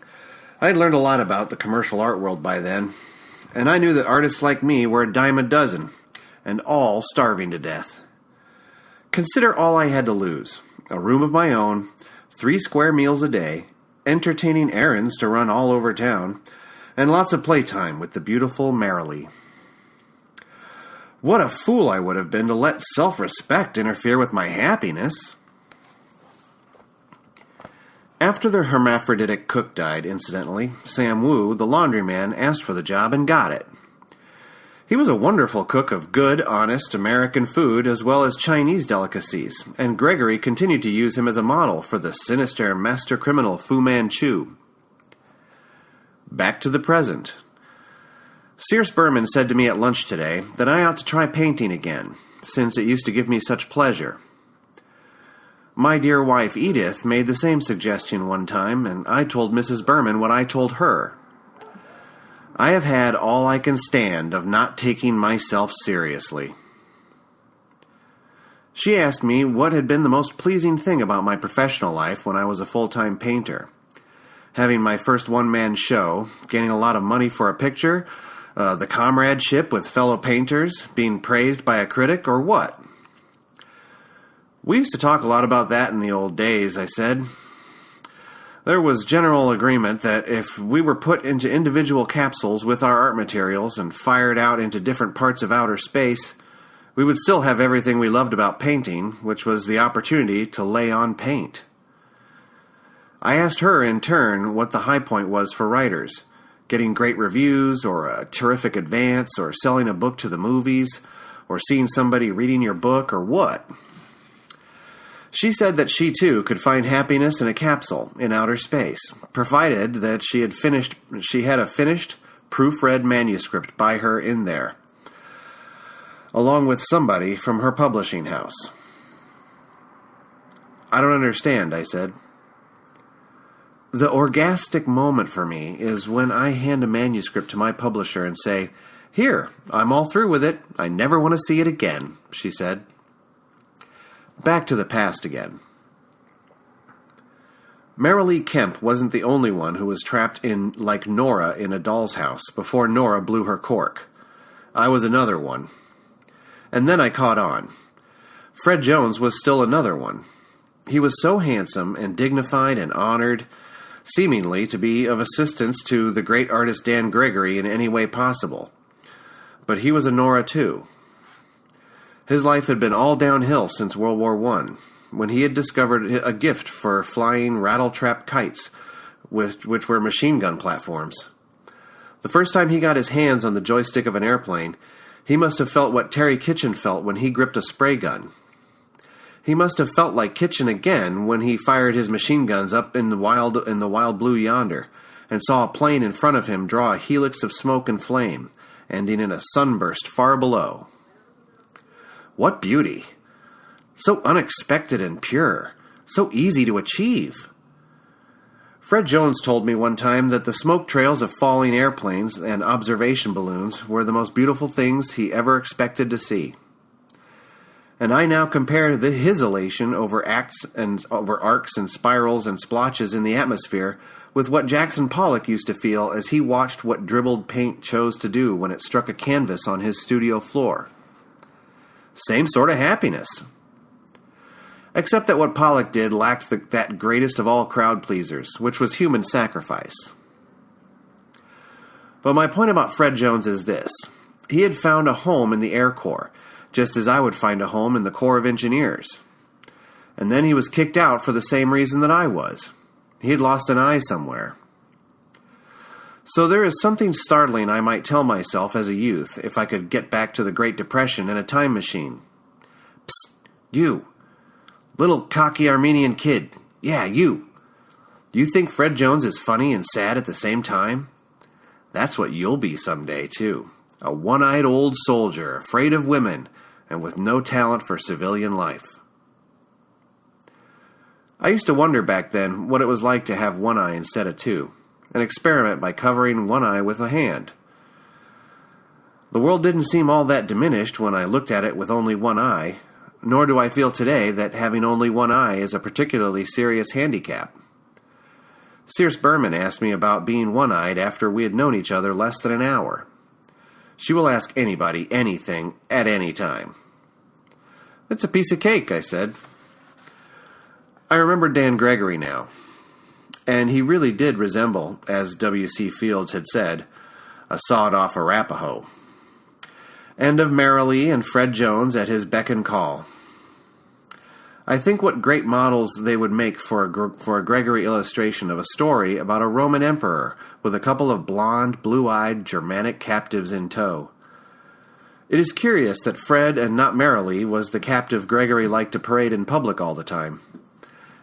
I had learned a lot about the commercial art world by then, and I knew that artists like me were a dime a dozen, and all starving to death. Consider all I had to lose: a room of my own, 3 square meals a day, entertaining errands to run all over town, and lots of playtime with the beautiful Marilee. What a fool I would have been to let self-respect interfere with my happiness. After the hermaphroditic cook died, incidentally, Sam Wu, the laundryman, asked for the job and got it. He was a wonderful cook of good, honest American food as well as Chinese delicacies, and Gregory continued to use him as a model for the sinister master criminal Fu Manchu. Back to the present. Sears Berman said to me at lunch today that I ought to try painting again, since it used to give me such pleasure. My dear wife Edith made the same suggestion one time, and I told Mrs. Berman what I told her. I have had all I can stand of not taking myself seriously. She asked me what had been the most pleasing thing about my professional life when I was a full-time painter. Having my first one-man show, gaining a lot of money for a picture, the comradeship with fellow painters, being praised by a critic, or what? We used to talk a lot about that in the old days, I said. There was general agreement that if we were put into individual capsules with our art materials and fired out into different parts of outer space, we would still have everything we loved about painting, which was the opportunity to lay on paint. I asked her, in turn, what the high point was for writers. Getting great reviews, or a terrific advance, or selling a book to the movies, or seeing somebody reading your book, or what? She said that she, too, could find happiness in a capsule in outer space, provided that she had a finished, proofread manuscript by her in there, along with somebody from her publishing house. I don't understand, I said. The orgastic moment for me is when I hand a manuscript to my publisher and say, "Here, I'm all through with it. I never want to see it again," she said. Back to the past again. Marilee Kemp wasn't the only one who was trapped in like Nora in a doll's house before Nora blew her cork. I was another one. And then I caught on. Fred Jones was still another one. He was so handsome and dignified and honored, seemingly to be of assistance to the great artist Dan Gregory in any way possible. But he was a Nora too. His life had been all downhill since World War I, when he had discovered a gift for flying rattle-trap kites, which were machine gun platforms. The first time he got his hands on the joystick of an airplane, he must have felt what Terry Kitchen felt when he gripped a spray gun. He must have felt like Kitchen again when he fired his machine guns up in the wild blue yonder, and saw a plane in front of him draw a helix of smoke and flame, ending in a sunburst far below. What beauty! So unexpected and pure, so easy to achieve. Fred Jones told me one time that the smoke trails of falling airplanes and observation balloons were the most beautiful things he ever expected to see. And I now compare his elation over arcs and spirals and splotches in the atmosphere with what Jackson Pollock used to feel as he watched what dribbled paint chose to do when it struck a canvas on his studio floor. Same sort of happiness. Except that what Pollock did lacked that greatest of all crowd pleasers, which was human sacrifice. But my point about Fred Jones is this. He had found a home in the Air Corps, just as I would find a home in the Corps of Engineers. And then he was kicked out for the same reason that I was. He had lost an eye somewhere. So there is something startling I might tell myself as a youth if I could get back to the Great Depression in a time machine. Psst, you. Little cocky Armenian kid. Yeah, you. Do you think Fred Jones is funny and sad at the same time? That's what you'll be someday, too. A one-eyed old soldier, afraid of women, and with no talent for civilian life. I used to wonder back then what it was like to have one eye instead of two, and experiment by covering one eye with a hand. The world didn't seem all that diminished when I looked at it with only one eye, nor do I feel today that having only one eye is a particularly serious handicap. Circe Berman asked me about being one-eyed after we had known each other less than an hour. She will ask anybody anything at any time. It's a piece of cake, I said. I remember Dan Gregory now, and he really did resemble, as W.C. Fields had said, a sawed-off Arapaho. And of Marilee and Fred Jones at his beck and call. I think what great models they would make for a Gregory illustration of a story about a Roman emperor with a couple of blonde, blue-eyed Germanic captives in tow. It is curious that Fred and not Marilee was the captive Gregory liked to parade in public all the time.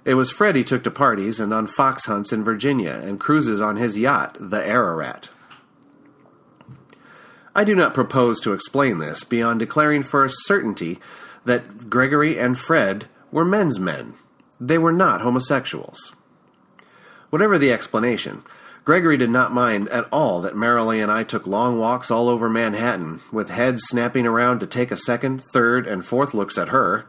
It was Fred he took to parties and on fox hunts in Virginia and cruises on his yacht, the Ararat. I do not propose to explain this beyond declaring for a certainty that Gregory and Fred were men's men. They were not homosexuals. Whatever the explanation, Gregory did not mind at all that Marilee and I took long walks all over Manhattan, with heads snapping around to take a second, third, and fourth looks at her.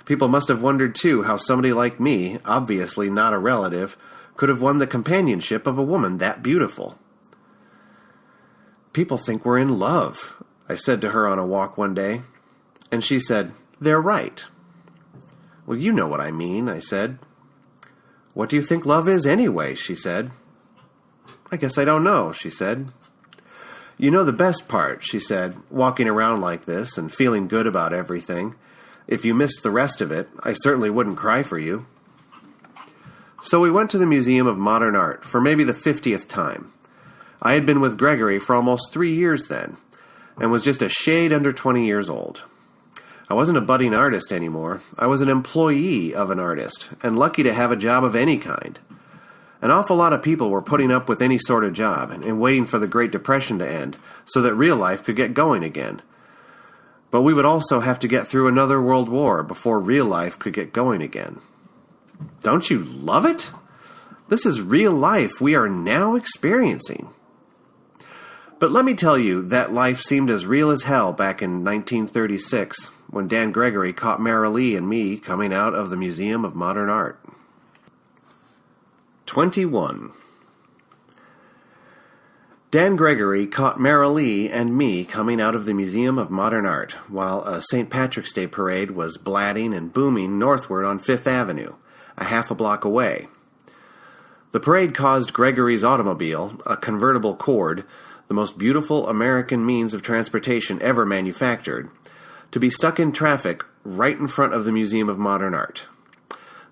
People must have wondered, too, how somebody like me, obviously not a relative, could have won the companionship of a woman that beautiful. People think we're in love, I said to her on a walk one day. And she said, "They're right." "Well, you know what I mean," I said. "What do you think love is anyway?" she said. "I guess I don't know," she said. "You know the best part," she said, walking around like this and feeling good about everything. "If you missed the rest of it, I certainly wouldn't cry for you." So we went to the Museum of Modern Art for maybe the 50th time. I had been with Gregory for almost 3 years then, and was just a shade under 20 years old. I wasn't a budding artist anymore. I was an employee of an artist, and lucky to have a job of any kind. An awful lot of people were putting up with any sort of job, and waiting for the Great Depression to end, so that real life could get going again. But we would also have to get through another world war before real life could get going again. Don't you love it? This is real life we are now experiencing. But let me tell you, that life seemed as real as hell back in 1936, when Dan Gregory caught Marilee and me coming out of the Museum of Modern Art. 21. Dan Gregory caught Marilee and me coming out of the Museum of Modern Art, while a St. Patrick's Day parade was blatting and booming northward on Fifth Avenue, a half a block away. The parade caused Gregory's automobile, a convertible Cord, the most beautiful American means of transportation ever manufactured, to be stuck in traffic right in front of the Museum of Modern Art.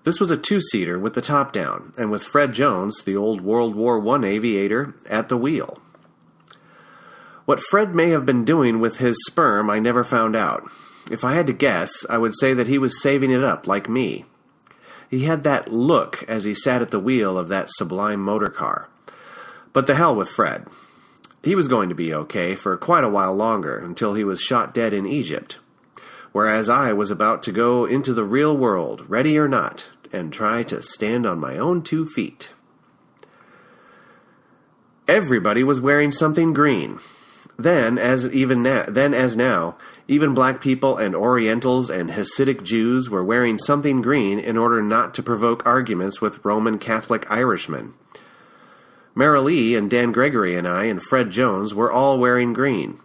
This was a two-seater with the top down, and with Fred Jones, the old World War I aviator, at the wheel. What Fred may have been doing with his sperm I never found out. If I had to guess, I would say that he was saving it up like me. He had that look as he sat at the wheel of that sublime motor car. But the hell with Fred. He was going to be okay for quite a while longer, until he was shot dead in Egypt. Whereas I was about to go into the real world, ready or not, and try to stand on my own 2 feet. Everybody was wearing something green. Then, as now, even black people and Orientals and Hasidic Jews were wearing something green in order not to provoke arguments with Roman Catholic Irishmen. Marilee and Dan Gregory and I and Fred Jones were all wearing green.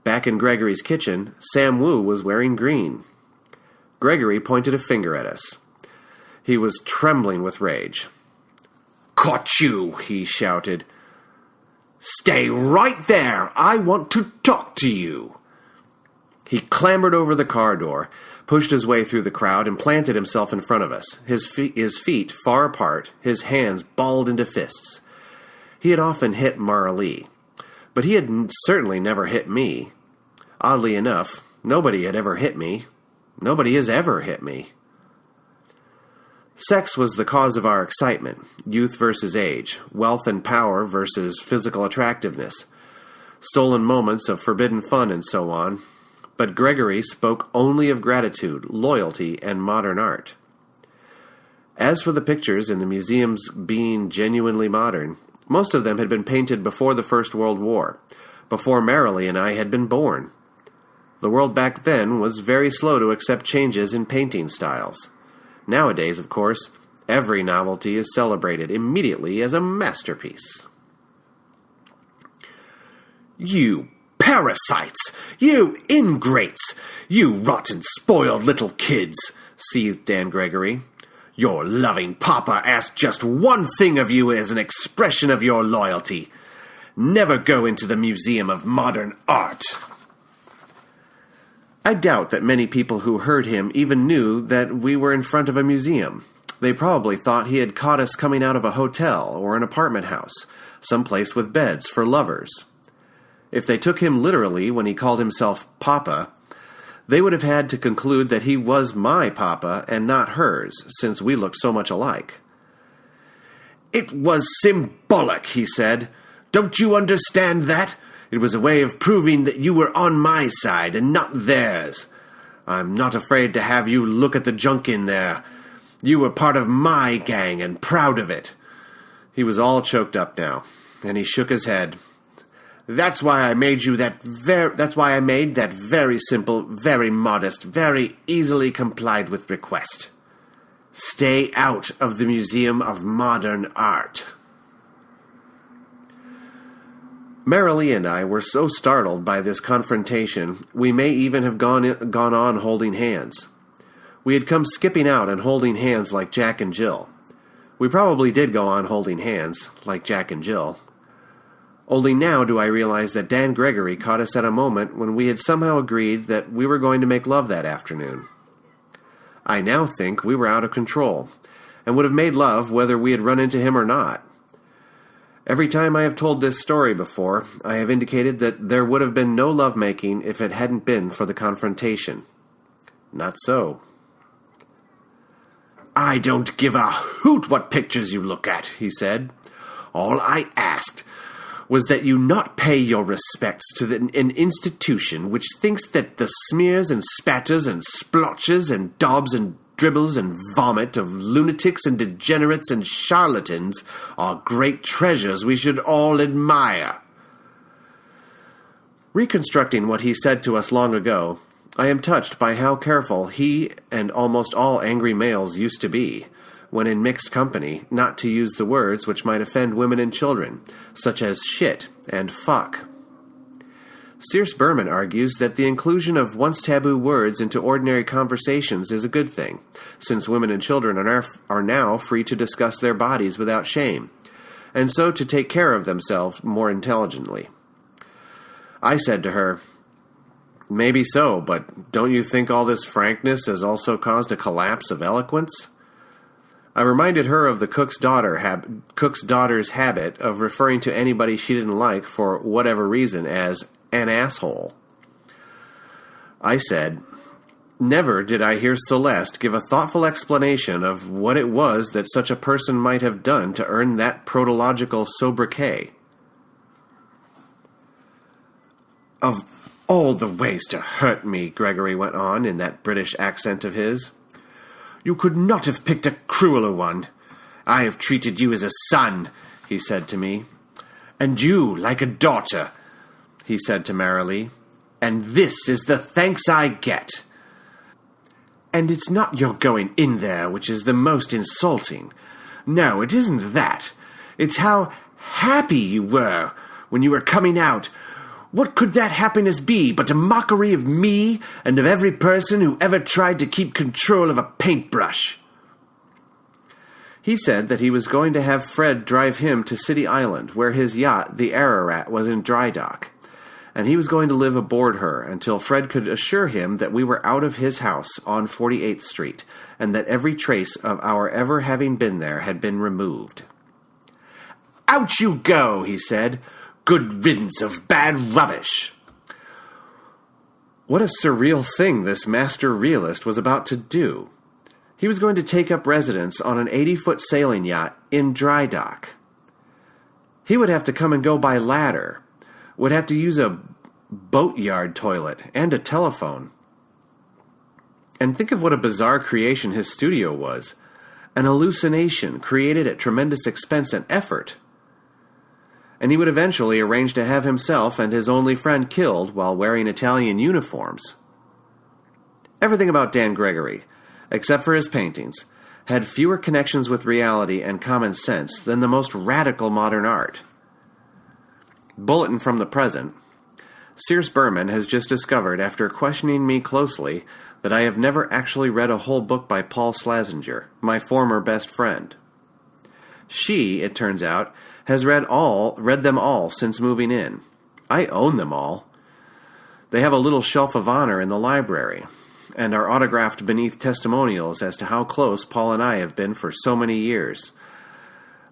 Back in Gregory's kitchen, Sam Wu was wearing green. Gregory pointed a finger at us. He was trembling with rage. "Caught you!" he shouted. "Stay right there! I want to talk to you!" He clambered over the car door, pushed his way through the crowd, and planted himself in front of us, his feet far apart, his hands balled into fists. He had often hit Marilee, but he had certainly never hit me. Oddly enough, nobody had ever hit me. Nobody has ever hit me. Sex was the cause of our excitement, youth versus age, wealth and power versus physical attractiveness, stolen moments of forbidden fun and so on. But Gregory spoke only of gratitude, loyalty, and modern art. As for the pictures in the museums being genuinely modern, most of them had been painted before the First World War, before Marilee and I had been born. The world back then was very slow to accept changes in painting styles. Nowadays, of course, every novelty is celebrated immediately as a masterpiece. "You parasites! You ingrates! You rotten, spoiled little kids!" seethed Dan Gregory. "Your loving papa asked just one thing of you as an expression of your loyalty. Never go into the Museum of Modern Art." I doubt that many people who heard him even knew that we were in front of a museum. They probably thought he had caught us coming out of a hotel or an apartment house, someplace with beds for lovers. If they took him literally when he called himself Papa, they would have had to conclude that he was my papa and not hers, since we looked so much alike. "It was symbolic," he said. "Don't you understand that? It was a way of proving that you were on my side and not theirs. I'm not afraid to have you look at the junk in there. You were part of my gang and proud of it." He was all choked up now, and he shook his head. That's why I made that very simple, very modest, very easily complied with request. Stay out of the Museum of Modern Art." Marilee and I were so startled by this confrontation, we may even have gone on holding hands. We had come skipping out and holding hands like Jack and Jill. We probably did go on holding hands, like Jack and Jill. Only now do I realize that Dan Gregory caught us at a moment when we had somehow agreed that we were going to make love that afternoon. I now think we were out of control, and would have made love whether we had run into him or not. Every time I have told this story before, I have indicated that there would have been no lovemaking if it hadn't been for the confrontation. Not so. "I don't give a hoot what pictures you look at," he said. "All I asked was that you not pay your respects to an institution which thinks that the smears and spatters and splotches and daubs and dribbles and vomit of lunatics and degenerates and charlatans are great treasures we should all admire." Reconstructing what he said to us long ago, I am touched by how careful he and almost all angry males used to be, when in mixed company, not to use the words which might offend women and children, such as shit and fuck. Sears Berman argues that the inclusion of once taboo words into ordinary conversations is a good thing, since women and children are now free to discuss their bodies without shame, and so to take care of themselves more intelligently. I said to her, "Maybe so, but don't you think all this frankness has also caused a collapse of eloquence?" I reminded her of the cook's daughter's habit of referring to anybody she didn't like for whatever reason as an asshole. I said, "Never did I hear Celeste give a thoughtful explanation of what it was that such a person might have done to earn that protological sobriquet." "Of all the ways to hurt me," Gregory went on in that British accent of his, "you could not have picked a crueler one. I have treated you as a son," he said to me. "And you like a daughter," he said to Marilee. "And this is the thanks I get. And it's not your going in there which is the most insulting. No, it isn't that. It's how happy you were when you were coming out. What could that happiness be but a mockery of me and of every person who ever tried to keep control of a paintbrush?" He said that he was going to have Fred drive him to City Island, where his yacht, the Ararat, was in dry dock, and he was going to live aboard her until Fred could assure him that we were out of his house on 48th Street, and that every trace of our ever having been there had been removed. "Out you go," he said. "Good riddance of bad rubbish." What a surreal thing this master realist was about to do. He was going to take up residence on an 80-foot sailing yacht in dry dock. He would have to come and go by ladder, would have to use a boatyard toilet and a telephone. And think of what a bizarre creation his studio was. An hallucination created at tremendous expense and effort. And he would eventually arrange to have himself and his only friend killed while wearing Italian uniforms. Everything about Dan Gregory, except for his paintings, had fewer connections with reality and common sense than the most radical modern art. Bulletin from the present. Sears Berman has just discovered, after questioning me closely, that I have never actually read a whole book by Paul Schlesinger, my former best friend. She, it turns out, has read them all since moving in. I own them all. They have a little shelf of honor in the library, and are autographed beneath testimonials as to how close Paul and I have been for so many years.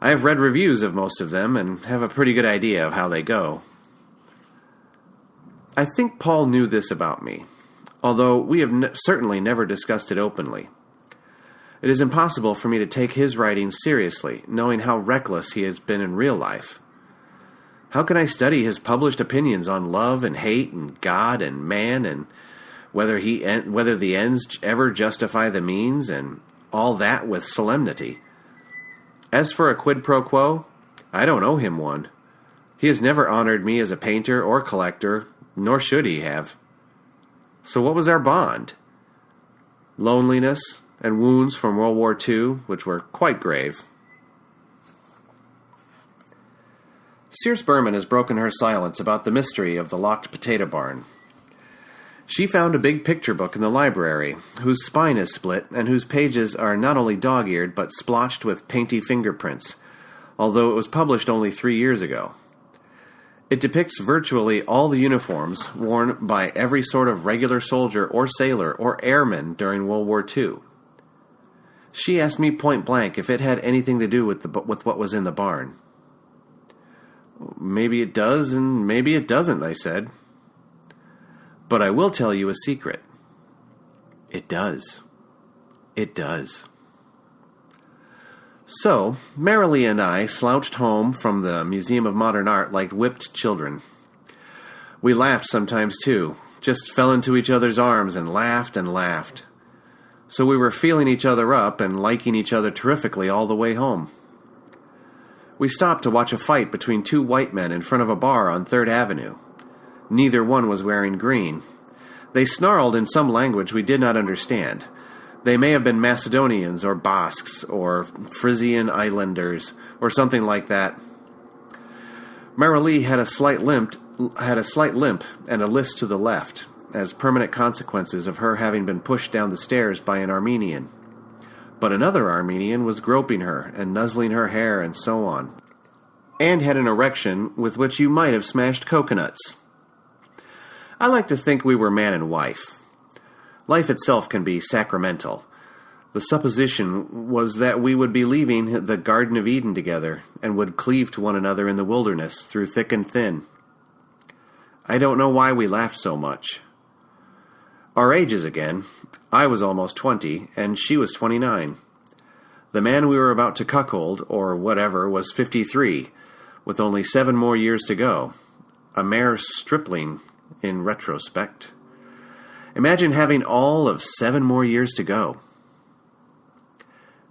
I have read reviews of most of them, and have a pretty good idea of how they go. I think Paul knew this about me, although we have certainly never discussed it openly. It is impossible for me to take his writing seriously, knowing how reckless he has been in real life. How can I study his published opinions on love and hate and God and man and whether the ends ever justify the means and all that with solemnity? As for a quid pro quo, I don't owe him one. He has never honored me as a painter or collector, nor should he have. So what was our bond? Loneliness and wounds from World War II, which were quite grave. Sears Berman has broken her silence about the mystery of the locked potato barn. She found a big picture book in the library, whose spine is split and whose pages are not only dog-eared but splotched with painty fingerprints, although it was published only 3 years ago. It depicts virtually all the uniforms worn by every sort of regular soldier or sailor or airman during World War II. She asked me point blank if it had anything to do with what was in the barn. Maybe it does, and maybe it doesn't, I said. But I will tell you a secret. It does. It does. So, Marilee and I slouched home from the Museum of Modern Art like whipped children. We laughed sometimes, too, just fell into each other's arms and laughed and laughed. So we were feeling each other up and liking each other terrifically all the way home. We stopped to watch a fight between two white men in front of a bar on 3rd Avenue. Neither one was wearing green. They snarled in some language we did not understand. They may have been Macedonians or Basques or Frisian Islanders or something like that. Marilee had a slight limp and a list to the left, as permanent consequences of her having been pushed down the stairs by an Armenian. But another Armenian was groping her and nuzzling her hair and so on, and had an erection with which you might have smashed coconuts. I like to think we were man and wife. Life itself can be sacramental. The supposition was that we would be leaving the Garden of Eden together and would cleave to one another in the wilderness through thick and thin. I don't know why we laughed so much. Our ages again. I was almost 20, and she was 29. The man we were about to cuckold, or whatever, was 53, with only 7 more years to go. A mere stripling, in retrospect. Imagine having all of 7 more years to go.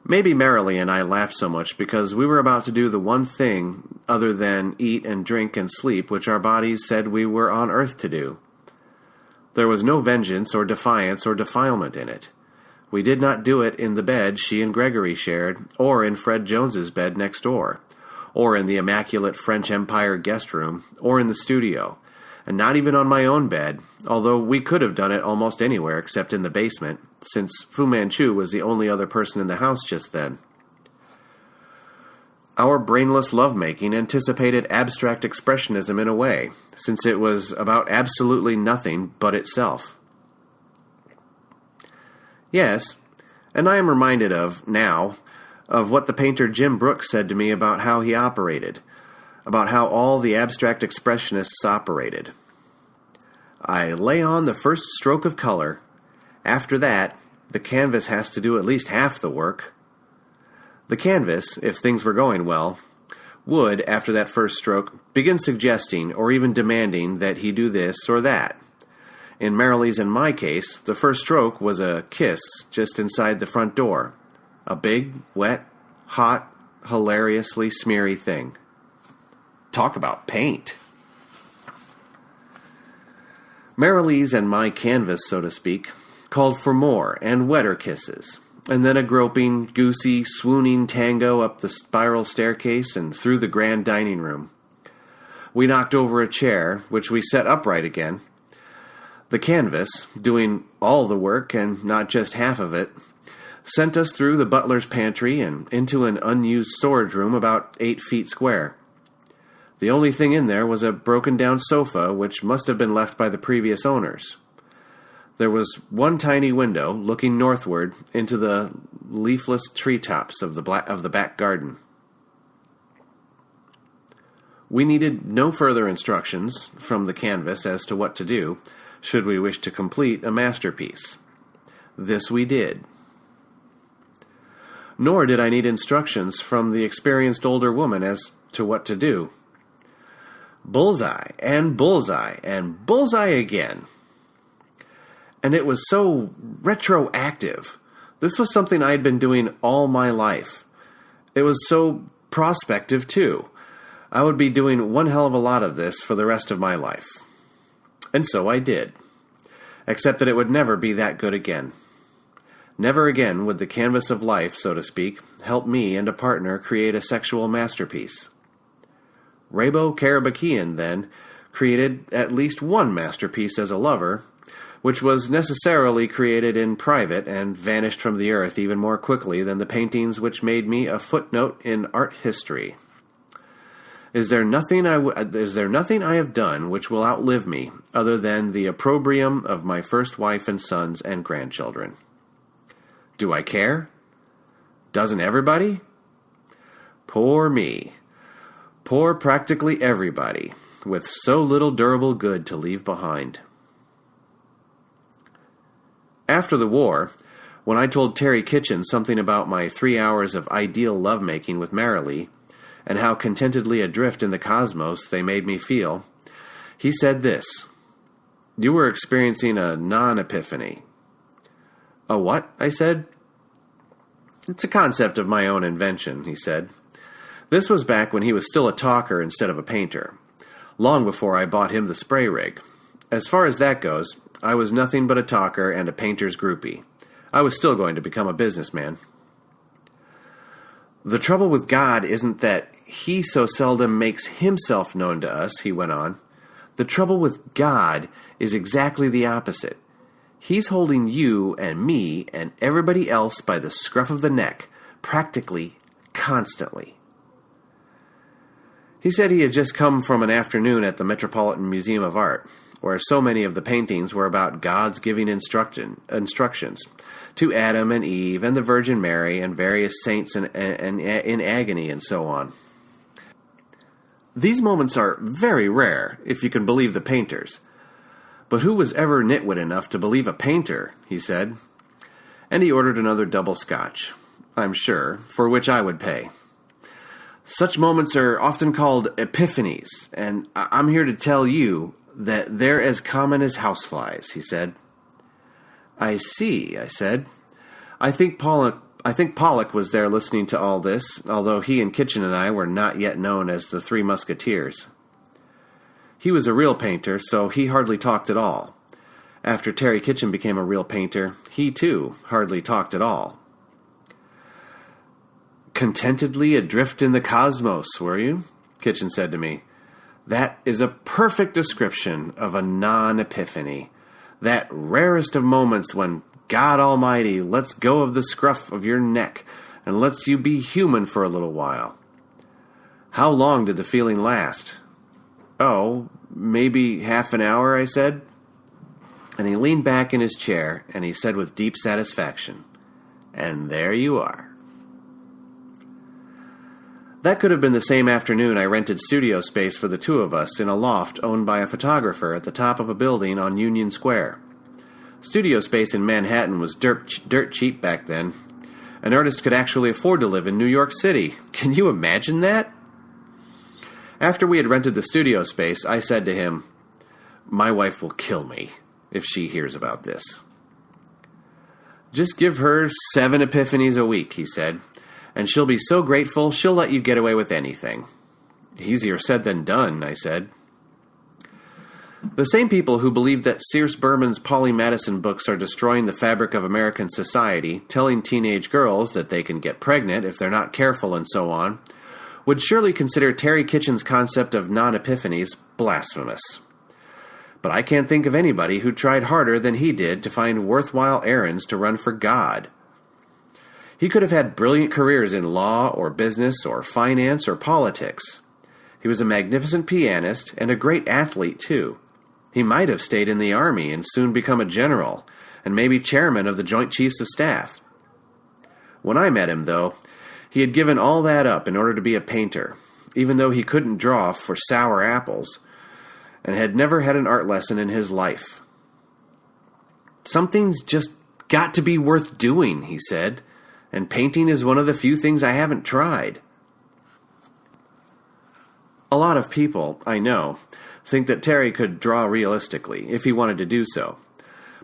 Maybe Marilee and I laughed so much because we were about to do the one thing other than eat and drink and sleep which our bodies said we were on earth to do. There was no vengeance or defiance or defilement in it. We did not do it in the bed she and Gregory shared, or in Fred Jones's bed next door, or in the immaculate French Empire guest room, or in the studio, and not even on my own bed, although we could have done it almost anywhere except in the basement, since Fu Manchu was the only other person in the house just then. Our brainless lovemaking anticipated abstract expressionism in a way, since it was about absolutely nothing but itself. Yes, and I am reminded now of what the painter Jim Brooks said to me about how he operated, about how all the abstract expressionists operated. I lay on the first stroke of color. After that, the canvas has to do at least half the work. The canvas, if things were going well, would, after that first stroke, begin suggesting or even demanding that he do this or that. In Marilee's and my case, the first stroke was a kiss just inside the front door. A big, wet, hot, hilariously smeary thing. Talk about paint. Marilee's and my canvas, so to speak, called for more and wetter kisses, and then a groping, goosey, swooning tango up the spiral staircase and through the grand dining room. We knocked over a chair, which we set upright again. The canvas, doing all the work and not just half of it, sent us through the butler's pantry and into an unused storage room about 8 feet square. The only thing in there was a broken-down sofa, which must have been left by the previous owners. There was one tiny window looking northward into the leafless treetops of the back garden. We needed no further instructions from the canvas as to what to do, should we wish to complete a masterpiece. This we did. Nor did I need instructions from the experienced older woman as to what to do. Bullseye, and bullseye, and bullseye again. And it was so retroactive. This was something I had been doing all my life. It was so prospective, too. I would be doing one hell of a lot of this for the rest of my life. And so I did. Except that it would never be that good again. Never again would the canvas of life, so to speak, help me and a partner create a sexual masterpiece. Rabo Karabakian, then, created at least one masterpiece as a lover, which was necessarily created in private and vanished from the earth even more quickly than the paintings which made me a footnote in art history. Is there nothing I have done which will outlive me, other than the opprobrium of my first wife and sons and grandchildren? Do I care? Doesn't everybody? Poor me. Poor practically everybody, with so little durable good to leave behind. After the war, when I told Terry Kitchen something about my 3 hours of ideal lovemaking with Marilee, and how contentedly adrift in the cosmos they made me feel, he said this: "You were experiencing a non-epiphany." "A what?" I said. "It's a concept of my own invention," he said. This was back when he was still a talker instead of a painter, long before I bought him the spray rig. As far as that goes, I was nothing but a talker and a painter's groupie. I was still going to become a businessman. "The trouble with God isn't that he so seldom makes himself known to us," he went on. "The trouble with God is exactly the opposite. He's holding you and me and everybody else by the scruff of the neck, practically constantly." He said he had just come from an afternoon at the Metropolitan Museum of Art, where so many of the paintings were about God's giving instructions to Adam and Eve and the Virgin Mary and various saints in agony and so on. These moments are very rare, if you can believe the painters. But who was ever nitwit enough to believe a painter, he said. And he ordered another double scotch, I'm sure, for which I would pay. Such moments are often called epiphanies, and I'm here to tell you that they're as common as houseflies, he said. "I see," I said. I think Pollock was there listening to all this, although he and Kitchen and I were not yet known as the Three Musketeers. He was a real painter, so he hardly talked at all. After Terry Kitchen became a real painter, he, too, hardly talked at all. "Contentedly adrift in the cosmos, were you?" Kitchen said to me. "That is a perfect description of a non-epiphany, that rarest of moments when God Almighty lets go of the scruff of your neck and lets you be human for a little while." "How long did the feeling last?" "Oh, maybe half an hour," I said. And he leaned back in his chair, and he said with deep satisfaction, "And there you are." That could have been the same afternoon I rented studio space for the two of us in a loft owned by a photographer at the top of a building on Union Square. Studio space in Manhattan was dirt cheap back then. An artist could actually afford to live in New York City. Can you imagine that? After we had rented the studio space, I said to him, "My wife will kill me if she hears about this." "Just give her 7 epiphanies a week," he said, "and she'll be so grateful she'll let you get away with anything." "Easier said than done," I said. The same people who believe that Sears Berman's Polly Madison books are destroying the fabric of American society, telling teenage girls that they can get pregnant if they're not careful and so on, would surely consider Terry Kitchen's concept of non-epiphanies blasphemous. But I can't think of anybody who tried harder than he did to find worthwhile errands to run for God. He could have had brilliant careers in law or business or finance or politics. He was a magnificent pianist and a great athlete, too. He might have stayed in the Army and soon become a general, and maybe chairman of the Joint Chiefs of Staff. When I met him, though, he had given all that up in order to be a painter, even though he couldn't draw for sour apples, and had never had an art lesson in his life. "Something's just got to be worth doing," he said, "and painting is one of the few things I haven't tried." A lot of people, I know, think that Terry could draw realistically, if he wanted to do so.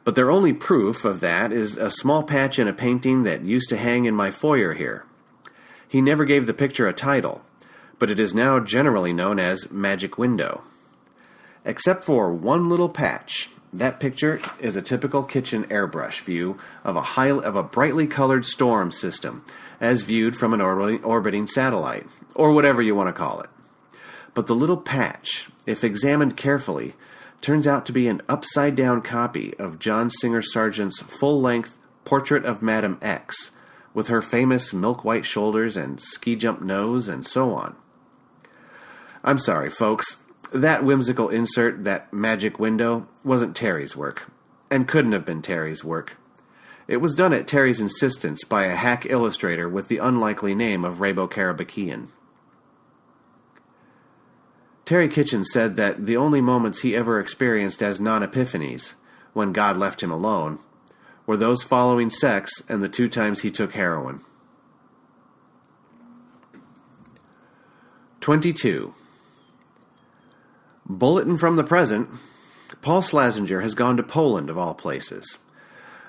But their only proof of that is a small patch in a painting that used to hang in my foyer here. He never gave the picture a title, but it is now generally known as Magic Window. Except for one little patch, that picture is a typical Kitchen airbrush view of a brightly colored storm system, as viewed from an orbiting satellite, or whatever you want to call it. But the little patch, if examined carefully, turns out to be an upside-down copy of John Singer Sargent's full-length Portrait of Madame X, with her famous milk-white shoulders and ski-jump nose and so on. I'm sorry, folks. That whimsical insert, that magic window, wasn't Terry's work, and couldn't have been Terry's work. It was done at Terry's insistence by a hack illustrator with the unlikely name of Rabo Karabakian. Terry Kitchen said that the only moments he ever experienced as non-epiphanies, when God left him alone, were those following sex and the 2 times he took heroin. 22. Bulletin from the present. Paul Slazenger has gone to Poland, of all places.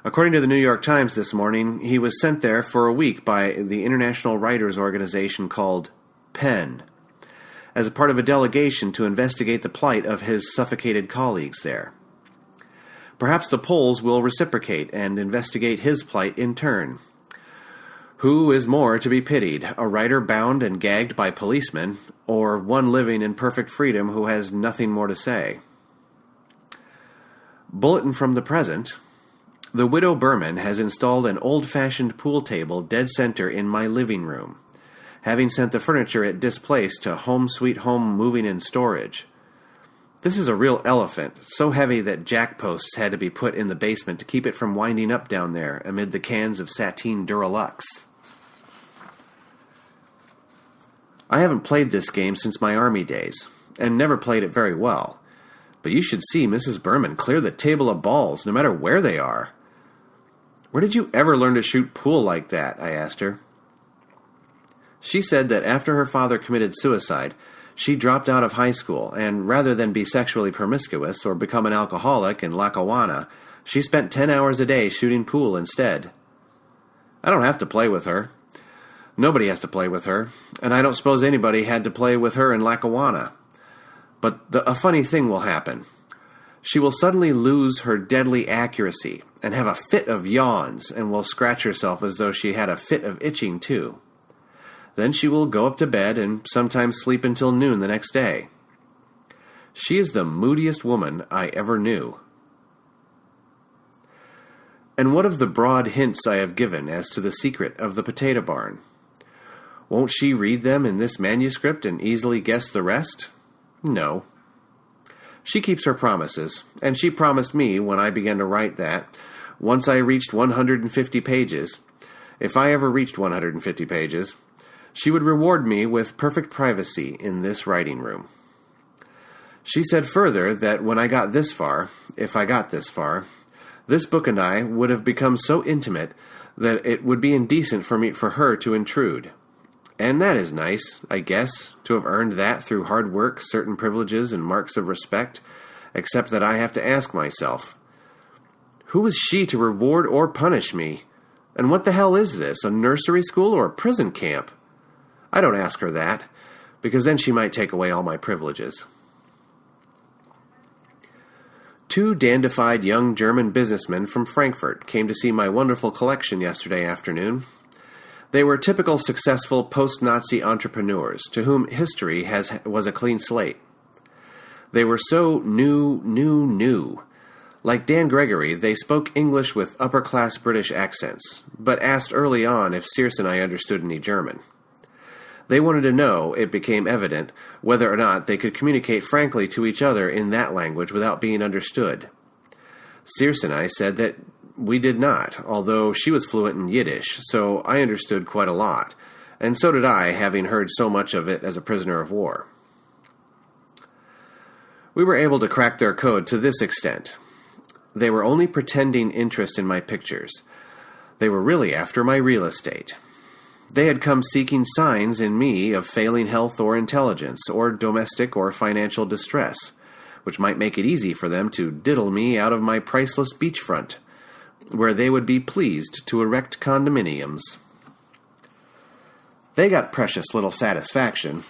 According to the New York Times this morning, he was sent there for a week by the international writers' organization called PEN, as a part of a delegation to investigate the plight of his suffocated colleagues there. Perhaps the Poles will reciprocate and investigate his plight in turn. Who is more to be pitied, a writer bound and gagged by policemen, or one living in perfect freedom who has nothing more to say? Bulletin from the present. The widow Berman has installed an old-fashioned pool table dead center in my living room, having sent the furniture it displaced to Home Sweet Home Moving and Storage. This is a real elephant, so heavy that jack posts had to be put in the basement to keep it from winding up down there amid the cans of Sateen Duralux. I haven't played this game since my army days, and never played it very well. But you should see Mrs. Berman clear the table of balls, no matter where they are. Where did you ever learn to shoot pool like that? I asked her. She said that after her father committed suicide, she dropped out of high school, and rather than be sexually promiscuous or become an alcoholic in Lackawanna, she spent 10 hours a day shooting pool instead. I don't have to play with her. Nobody has to play with her, and I don't suppose anybody had to play with her in Lackawanna. But a funny thing will happen. She will suddenly lose her deadly accuracy and have a fit of yawns and will scratch herself as though she had a fit of itching too. Then she will go up to bed and sometimes sleep until noon the next day. She is the moodiest woman I ever knew. And what of the broad hints I have given as to the secret of the potato barn? Won't she read them in this manuscript and easily guess the rest? No. She keeps her promises, and she promised me when I began to write that, once I reached 150 pages, if I ever reached 150 pages, she would reward me with perfect privacy in this writing room. She said further that when I got this far, if I got this far, this book and I would have become so intimate that it would be indecent for her to intrude. And that is nice, I guess, to have earned that through hard work, certain privileges, and marks of respect, except that I have to ask myself, who is she to reward or punish me? And what the hell is this, a nursery school or a prison camp? I don't ask her that, because then she might take away all my privileges. 2 dandified young German businessmen from Frankfurt came to see my wonderful collection yesterday afternoon. They were typical successful post-Nazi entrepreneurs to whom history was a clean slate. They were so new. Like Dan Gregory, they spoke English with upper-class British accents, but asked early on if Sears and I understood any German. They wanted to know, it became evident, whether or not they could communicate frankly to each other in that language without being understood. Sears and I said that we did not, although she was fluent in Yiddish, so I understood quite a lot, and so did I, having heard so much of it as a prisoner of war. We were able to crack their code to this extent. They were only pretending interest in my pictures. They were really after my real estate. They had come seeking signs in me of failing health or intelligence, or domestic or financial distress, which might make it easy for them to diddle me out of my priceless beachfront, where they would be pleased to erect condominiums. They got precious little satisfaction.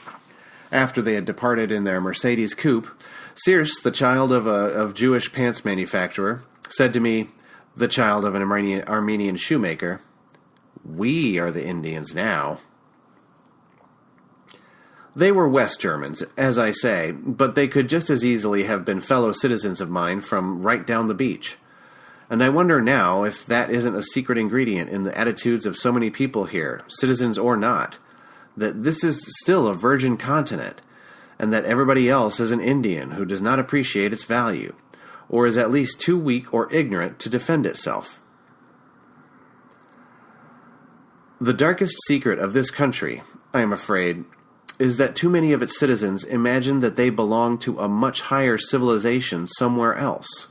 After they had departed in their Mercedes coupe, Sears, the child of a Jewish pants manufacturer, said to me, the child of an Armenian shoemaker, "We are the Indians now." They were West Germans, as I say, but they could just as easily have been fellow citizens of mine from right down the beach. And I wonder now if that isn't a secret ingredient in the attitudes of so many people here, citizens or not, that this is still a virgin continent, and that everybody else is an Indian who does not appreciate its value, or is at least too weak or ignorant to defend itself. The darkest secret of this country, I am afraid, is that too many of its citizens imagine that they belong to a much higher civilization somewhere else.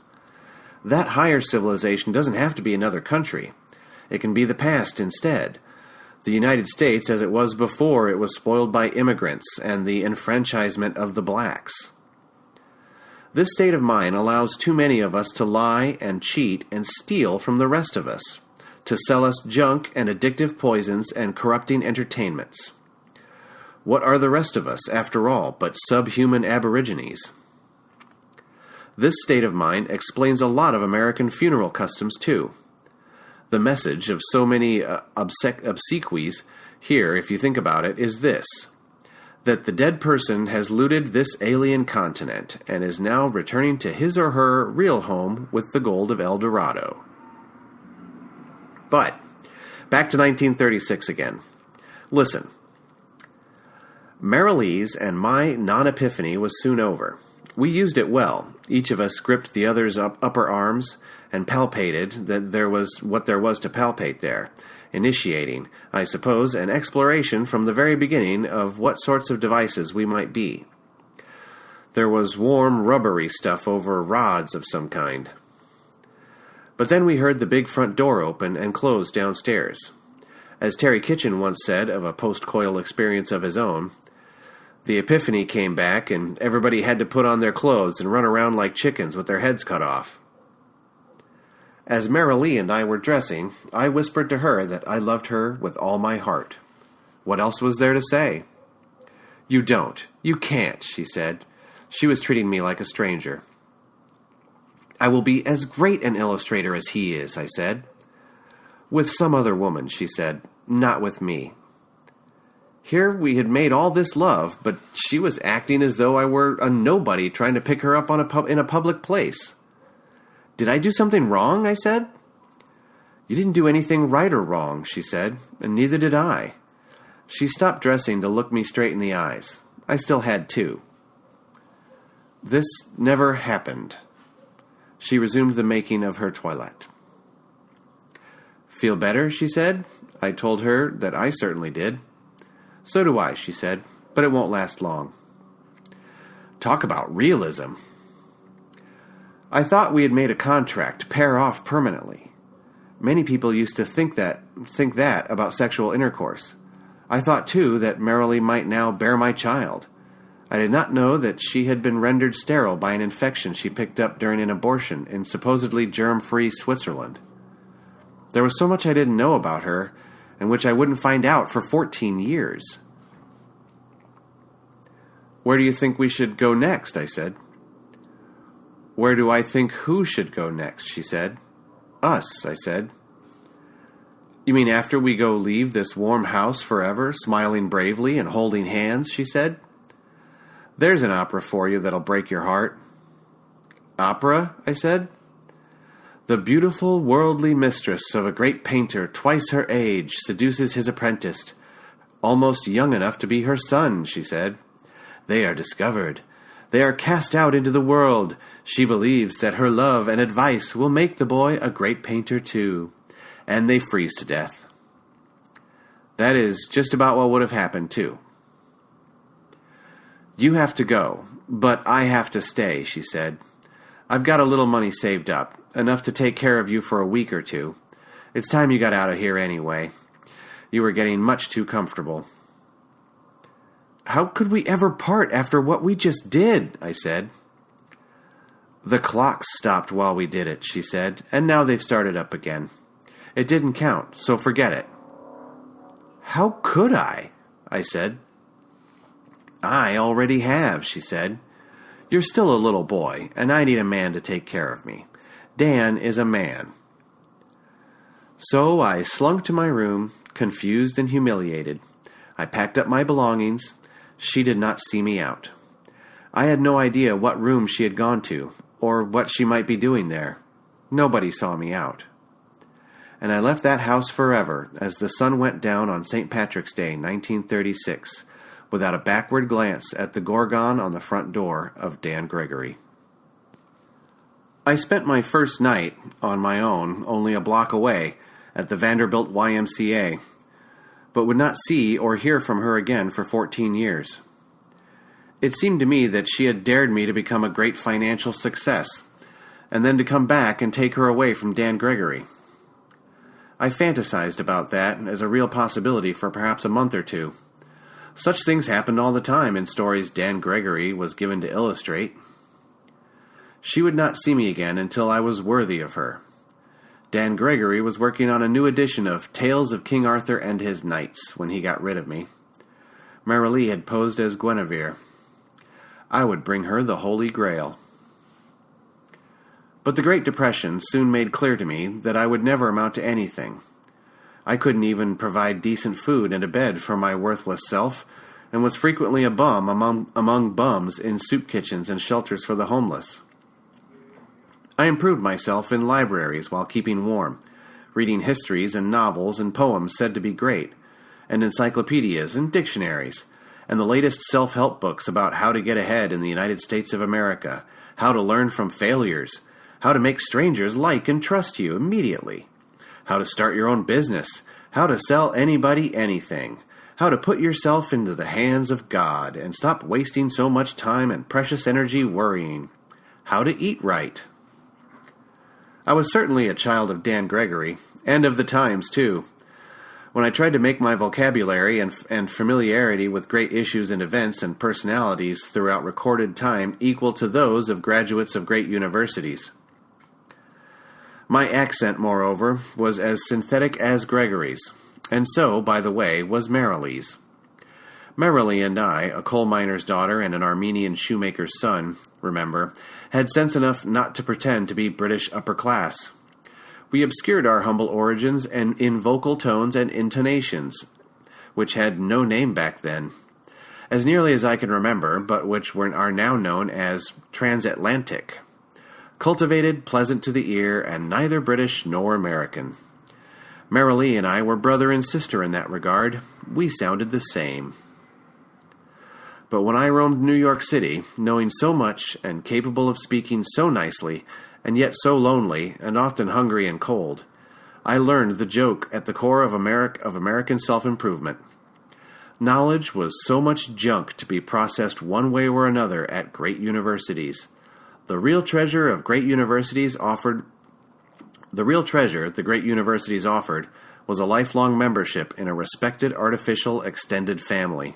That higher civilization doesn't have to be another country. It can be the past instead. The United States as it was before it was spoiled by immigrants and the enfranchisement of the blacks. This state of mind allows too many of us to lie and cheat and steal from the rest of us, to sell us junk and addictive poisons and corrupting entertainments. What are the rest of us, after all, but subhuman aborigines? This state of mind explains a lot of American funeral customs, too. The message of so many obsequies here, if you think about it, is this: that the dead person has looted this alien continent and is now returning to his or her real home with the gold of El Dorado. But, back to 1936 again. Listen. Marilee's and my non-epiphany was soon over. We used it well. Each of us gripped the other's upper arms and palpated that there was what there was to palpate there, initiating, I suppose, an exploration from the very beginning of what sorts of devices we might be. There was warm, rubbery stuff over rods of some kind. But then we heard the big front door open and close downstairs. As Terry Kitchen once said of a post-coital experience of his own, the epiphany came back and everybody had to put on their clothes and run around like chickens with their heads cut off. As Marilee and I were dressing, I whispered to her that I loved her with all my heart. What else was there to say? "You don't. You can't," she said. She was treating me like a stranger. "I will be as great an illustrator as he is," I said. "With some other woman," she said, "not with me." Here we had made all this love, but she was acting as though I were a nobody trying to pick her up in a public place. "Did I do something wrong?" I said. "You didn't do anything right or wrong," she said, "and neither did I." She stopped dressing to look me straight in the eyes. I still had two. This never happened. She resumed the making of her toilette. "Feel better?" she said. I told her that I certainly did. "So do I," she said, "but it won't last long." Talk about realism. I thought we had made a contract to pair off permanently. Many people used to think that about sexual intercourse. I thought, too, that Marilee might now bear my child. I did not know that she had been rendered sterile by an infection she picked up during an abortion in supposedly germ-free Switzerland. There was so much I didn't know about her, and which I wouldn't find out for 14 years. "Where do you think we should go next?" I said. "Where do I think who should go next?" she said. "Us," I said. "You mean after we go leave this warm house forever, smiling bravely and holding hands?" she said. "There's an opera for you that'll break your heart." "Opera?" I said. "The beautiful worldly mistress of a great painter, twice her age, seduces his apprentice, almost young enough to be her son," she said. "They are discovered. They are cast out into the world. She believes that her love and advice will make the boy a great painter too. And they freeze to death." That is just about what would have happened too. "You have to go, but I have to stay," she said. "I've got a little money saved up, enough to take care of you for a week or two. It's time you got out of here anyway. You were getting much too comfortable." "How could we ever part after what we just did?" I said. "The clocks stopped while we did it," she said, "and now they've started up again. It didn't count, so forget it." "How could I?" I said. "I already have," she said. "You're still a little boy, and I need a man to take care of me. Dan is a man." So I slunk to my room, confused and humiliated. I packed up my belongings. She did not see me out. I had no idea what room she had gone to, or what she might be doing there. Nobody saw me out. And I left that house forever as the sun went down on St. Patrick's Day, 1936, without a backward glance at the gorgon on the front door of Dan Gregory. I spent my first night, on my own, only a block away, at the Vanderbilt YMCA. but would not see or hear from her again for 14 years. It seemed to me that she had dared me to become a great financial success, and then to come back and take her away from Dan Gregory. I fantasized about that as a real possibility for perhaps a month or two. Such things happened all the time in stories Dan Gregory was given to illustrate. She would not see me again until I was worthy of her. Dan Gregory was working on a new edition of Tales of King Arthur and His Knights when he got rid of me. Marilee had posed as Guinevere. I would bring her the Holy Grail. But the Great Depression soon made clear to me that I would never amount to anything. I couldn't even provide decent food and a bed for my worthless self, and was frequently a bum among bums in soup kitchens and shelters for the homeless. I improved myself in libraries while keeping warm, reading histories and novels and poems said to be great, and encyclopedias and dictionaries, and the latest self-help books about how to get ahead in the United States of America, how to learn from failures, how to make strangers like and trust you immediately, how to start your own business, how to sell anybody anything, how to put yourself into the hands of God and stop wasting so much time and precious energy worrying, how to eat right. I was certainly a child of Dan Gregory, and of the times, too. When I tried to make my vocabulary and familiarity with great issues and events and personalities throughout recorded time equal to those of graduates of great universities. My accent, moreover, was as synthetic as Gregory's, and so, by the way, was Marilee's. Marilee and I, a coal miner's daughter and an Armenian shoemaker's son, remember, had sense enough not to pretend to be British upper class. We obscured our humble origins and in vocal tones and intonations, which had no name back then, as nearly as I can remember, but which are now known as transatlantic. Cultivated, pleasant to the ear, and neither British nor American. Marilee and I were brother and sister in that regard. We sounded the same. But when I roamed New York City, knowing so much and capable of speaking so nicely, and yet so lonely and often hungry and cold, I learned the joke at the core of American self-improvement. Knowledge was so much junk to be processed one way or another at great universities. The real treasure the great universities offered was a lifelong membership in a respected artificial extended family.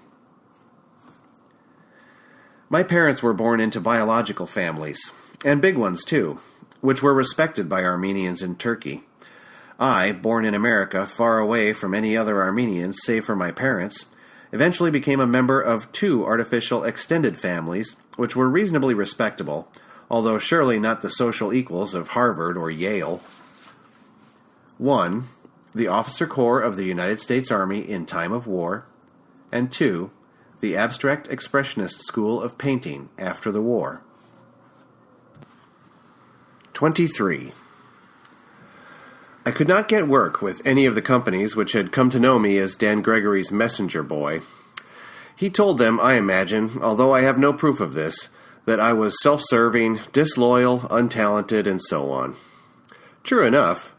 My parents were born into biological families, and big ones too, which were respected by Armenians in Turkey. I, born in America, far away from any other Armenians save for my parents, eventually became a member of 2 artificial extended families, which were reasonably respectable, although surely not the social equals of Harvard or Yale. 1, the Officer Corps of the United States Army in time of war, and 2, the Abstract Expressionist School of Painting after the war. 23. I could not get work with any of the companies which had come to know me as Dan Gregory's messenger boy. He told them, I imagine, although I have no proof of this, that I was self-serving, disloyal, untalented, and so on. True enough.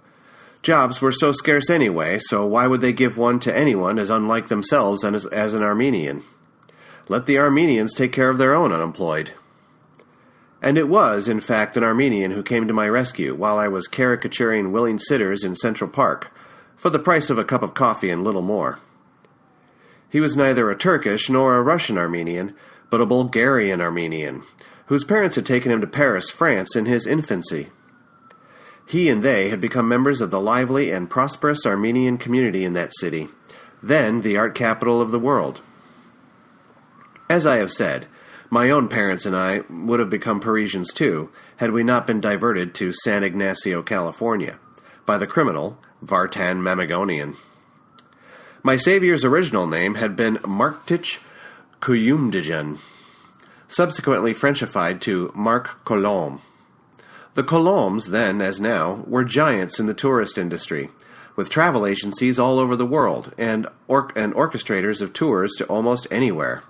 Jobs were so scarce anyway, so why would they give one to anyone as unlike themselves as an Armenian? Let the Armenians take care of their own unemployed. And it was, in fact, an Armenian who came to my rescue while I was caricaturing willing sitters in Central Park, for the price of a cup of coffee and little more. He was neither a Turkish nor a Russian Armenian, but a Bulgarian Armenian, whose parents had taken him to Paris, France, in his infancy. He and they had become members of the lively and prosperous Armenian community in that city, then the art capital of the world. As I have said, my own parents and I would have become Parisians too, had we not been diverted to San Ignacio, California, by the criminal Vartan Mamegonian. My savior's original name had been Marktich Kuyumdijan, subsequently Frenchified to Marc Colomb. The Colomms, then as now, were giants in the tourist industry, with travel agencies all over the world and orchestrators of tours to almost anywhere.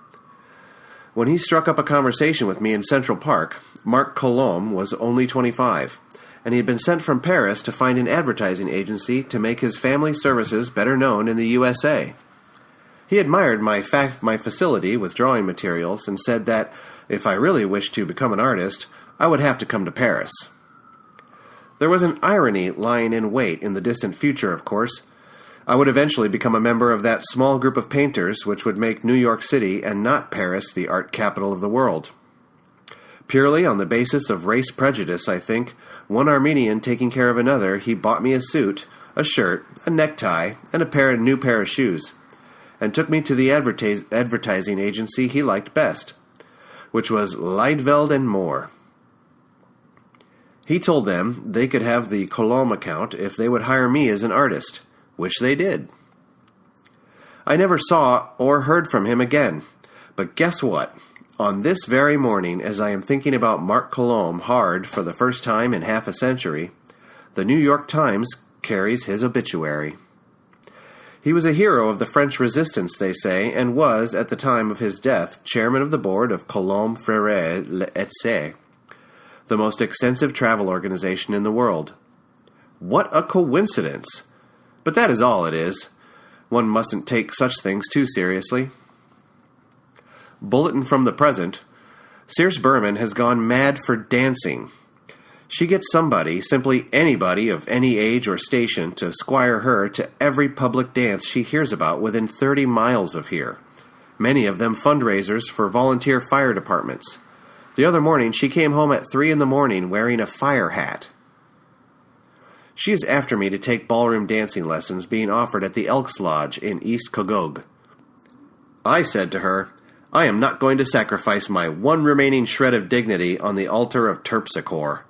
When he struck up a conversation with me in Central Park, Marc Colomb was only 25, and he had been sent from Paris to find an advertising agency to make his family services better known in the USA. He admired my facility with drawing materials and said that, if I really wished to become an artist, I would have to come to Paris. There was an irony lying in wait in the distant future, of course. I would eventually become a member of that small group of painters which would make New York City and not Paris the art capital of the world. Purely on the basis of race prejudice, I think, one Armenian taking care of another, he bought me a suit, a shirt, a necktie, and a new pair of shoes, and took me to the advertising agency he liked best, which was Leidveld and Moore. He told them they could have the Colombe account if they would hire me as an artist, which they did. I never saw or heard from him again, but guess what? On this very morning, as I am thinking about Marc Colombe hard for the first time in half a century, the New York Times carries his obituary. He was a hero of the French resistance, they say, and was, at the time of his death, chairman of the board of Colombe Frères L'Essai, the most extensive travel organization in the world. What a coincidence! But that is all it is. One mustn't take such things too seriously. Bulletin from the present. Circe Berman has gone mad for dancing. She gets somebody, simply anybody of any age or station, to squire her to every public dance she hears about within 30 miles of here, many of them fundraisers for volunteer fire departments. The other morning she came home at 3 a.m. wearing a fire hat. She is after me to take ballroom dancing lessons being offered at the Elks Lodge in East Kogog. I said to her, I am not going to sacrifice my one remaining shred of dignity on the altar of Terpsichore.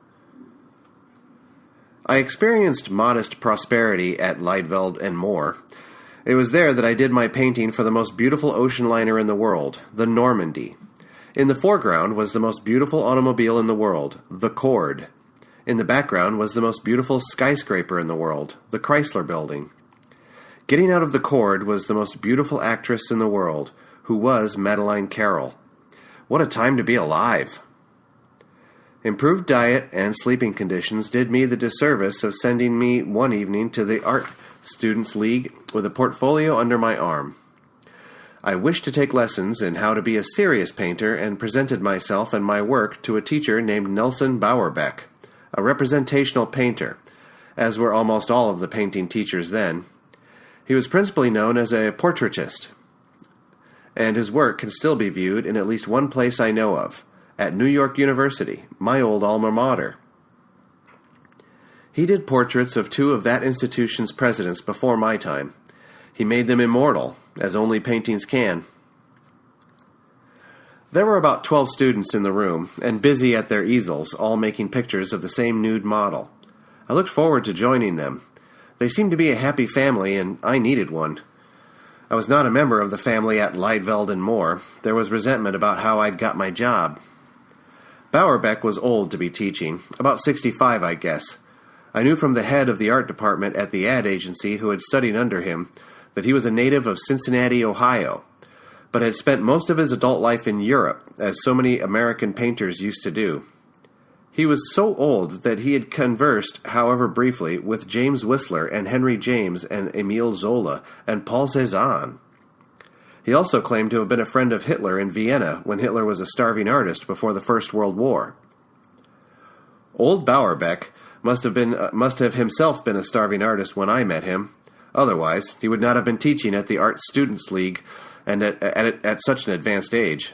I experienced modest prosperity at Leidveld and Moore. It was there that I did my painting for the most beautiful ocean liner in the world, the Normandy. In the foreground was the most beautiful automobile in the world, the Cord. In the background was the most beautiful skyscraper in the world, the Chrysler Building. Getting out of the Cord was the most beautiful actress in the world, who was Madeleine Carroll. What a time to be alive! Improved diet and sleeping conditions did me the disservice of sending me one evening to the Art Students' League with a portfolio under my arm. I wished to take lessons in how to be a serious painter and presented myself and my work to a teacher named Nelson Bowerbeck, a representational painter, as were almost all of the painting teachers then. He was principally known as a portraitist, and his work can still be viewed in at least one place I know of, at New York University, my old alma mater. He did portraits of 2 of that institution's presidents before my time. He made them immortal, as only paintings can. There were about 12 students in the room, and busy at their easels, all making pictures of the same nude model. I looked forward to joining them. They seemed to be a happy family, and I needed one. I was not a member of the family at Leidveld and Moore. There was resentment about how I'd got my job. Bowerbeck was old to be teaching, about 65, I guess. I knew from the head of the art department at the ad agency who had studied under him that he was a native of Cincinnati, Ohio, but had spent most of his adult life in Europe, as so many American painters used to do. He was so old that he had conversed, however briefly, with James Whistler and Henry James and Émile Zola and Paul Cézanne. He also claimed to have been a friend of Hitler in Vienna when Hitler was a starving artist before the First World War. Old Bowerbeck must have himself been a starving artist when I met him. Otherwise, he would not have been teaching at the Art Students' League and at such an advanced age.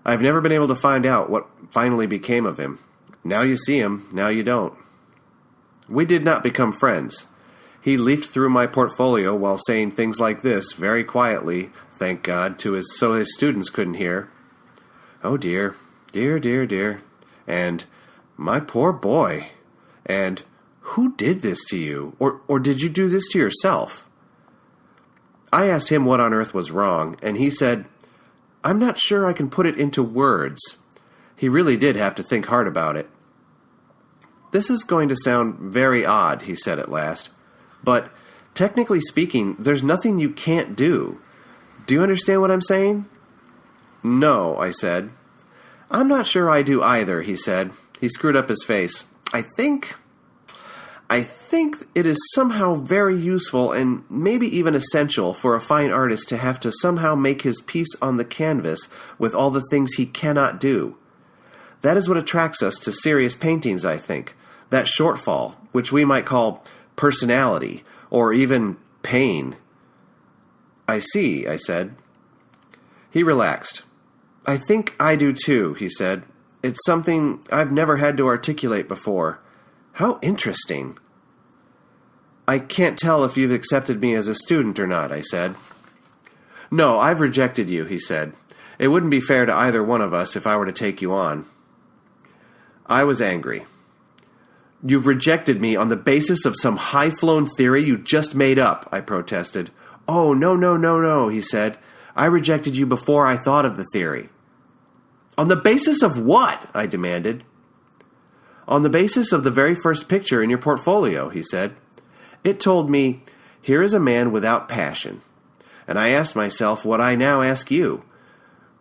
I have never been able to find out what finally became of him. Now you see him, now you don't. We did not become friends. He leafed through my portfolio while saying things like this, very quietly, thank God, so his students couldn't hear. Oh dear, dear, dear, dear. And, my poor boy. And, who did this to you? Or did you do this to yourself? I asked him what on earth was wrong, and he said, I'm not sure I can put it into words. He really did have to think hard about it. This is going to sound very odd, he said at last, but technically speaking, there's nothing you can't do. Do you understand what I'm saying? No, I said. I'm not sure I do either, he said. He screwed up his face. I think I think it is somehow very useful and maybe even essential for a fine artist to have to somehow make his piece on the canvas with all the things he cannot do. That is what attracts us to serious paintings, I think. That shortfall, which we might call personality, or even pain. I see, I said. He relaxed. I think I do too, he said. It's something I've never had to articulate before. How interesting. I can't tell if you've accepted me as a student or not, I said. No, I've rejected you, he said. It wouldn't be fair to either one of us if I were to take you on. I was angry. You've rejected me on the basis of some high-flown theory you just made up, I protested. Oh, no, he said. I rejected you before I thought of the theory. On the basis of what? I demanded. On the basis of the very first picture in your portfolio, he said. It told me, here is a man without passion. And I asked myself what I now ask you.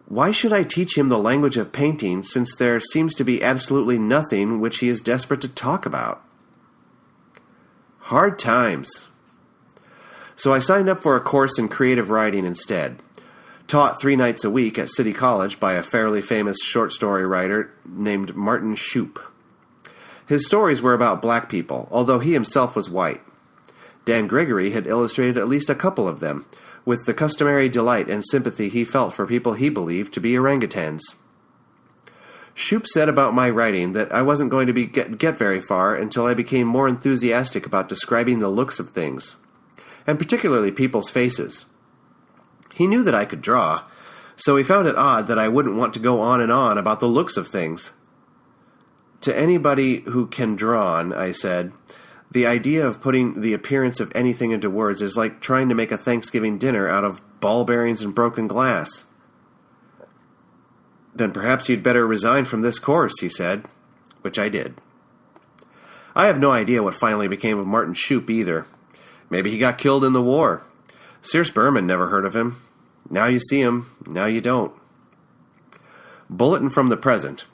Why should I teach him the language of painting, since there seems to be absolutely nothing which he is desperate to talk about? Hard times. So I signed up for a course in creative writing instead. Taught 3 nights a week at City College by a fairly famous short story writer named Martin Shoup. His stories were about black people, although he himself was white. Dan Gregory had illustrated at least a couple of them, with the customary delight and sympathy he felt for people he believed to be orangutans. Shoup said about my writing that I wasn't going to get very far until I became more enthusiastic about describing the looks of things, and particularly people's faces. He knew that I could draw, so he found it odd that I wouldn't want to go on and on about the looks of things. To anybody who can draw, I said, the idea of putting the appearance of anything into words is like trying to make a Thanksgiving dinner out of ball bearings and broken glass. Then perhaps you'd better resign from this course, he said, which I did. I have no idea what finally became of Martin Shoup either. Maybe he got killed in the war. Sears Berman never heard of him. Now you see him, now you don't. Bulletin from the present.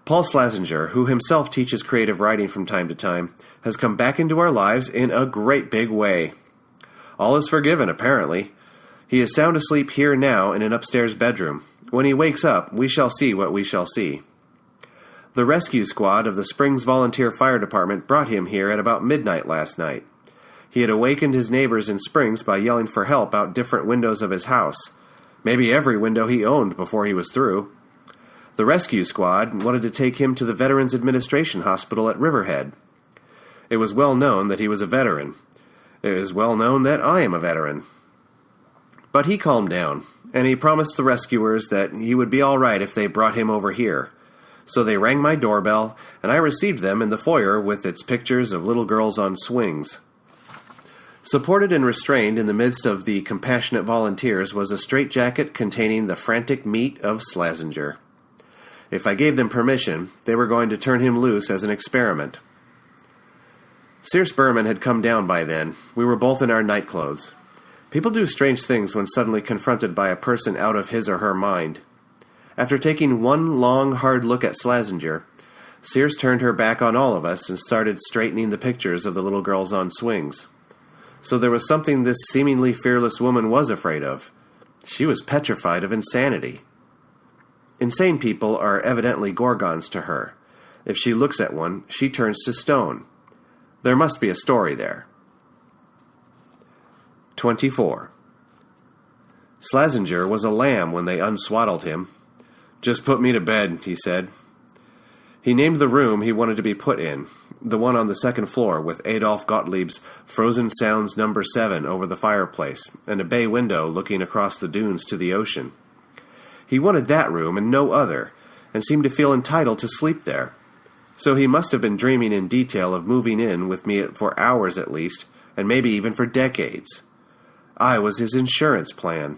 Paul Schlesinger, who himself teaches creative writing from time to time, has come back into our lives in a great big way. All is forgiven, apparently. He is sound asleep here now in an upstairs bedroom. When he wakes up, we shall see what we shall see. The rescue squad of the Springs Volunteer Fire Department brought him here at about midnight last night. He had awakened his neighbors in Springs by yelling for help out different windows of his house. Maybe every window he owned before he was through. The rescue squad wanted to take him to the Veterans Administration Hospital at Riverhead. It was well known that he was a veteran. It is well known that I am a veteran. But he calmed down, and he promised the rescuers that he would be all right if they brought him over here. So they rang my doorbell, and I received them in the foyer with its pictures of little girls on swings. Supported and restrained in the midst of the compassionate volunteers was a straitjacket containing the frantic meat of Schlesinger. If I gave them permission, they were going to turn him loose as an experiment. Sears Berman had come down by then. We were both in our nightclothes. People do strange things when suddenly confronted by a person out of his or her mind. After taking one long, hard look at Schlesinger, Sears turned her back on all of us and started straightening the pictures of the little girls on swings. So there was something this seemingly fearless woman was afraid of. She was petrified of insanity. Insane people are evidently gorgons to her. If she looks at one, she turns to stone. There must be a story there. 24. Schlesinger was a lamb when they unswaddled him. Just put me to bed, he said. He named the room he wanted to be put in, the one on the second floor with Adolf Gottlieb's Frozen Sounds No. 7 over the fireplace and a bay window looking across the dunes to the ocean. He wanted that room and no other, and seemed to feel entitled to sleep there. So he must have been dreaming in detail of moving in with me for hours at least, and maybe even for decades. I was his insurance plan.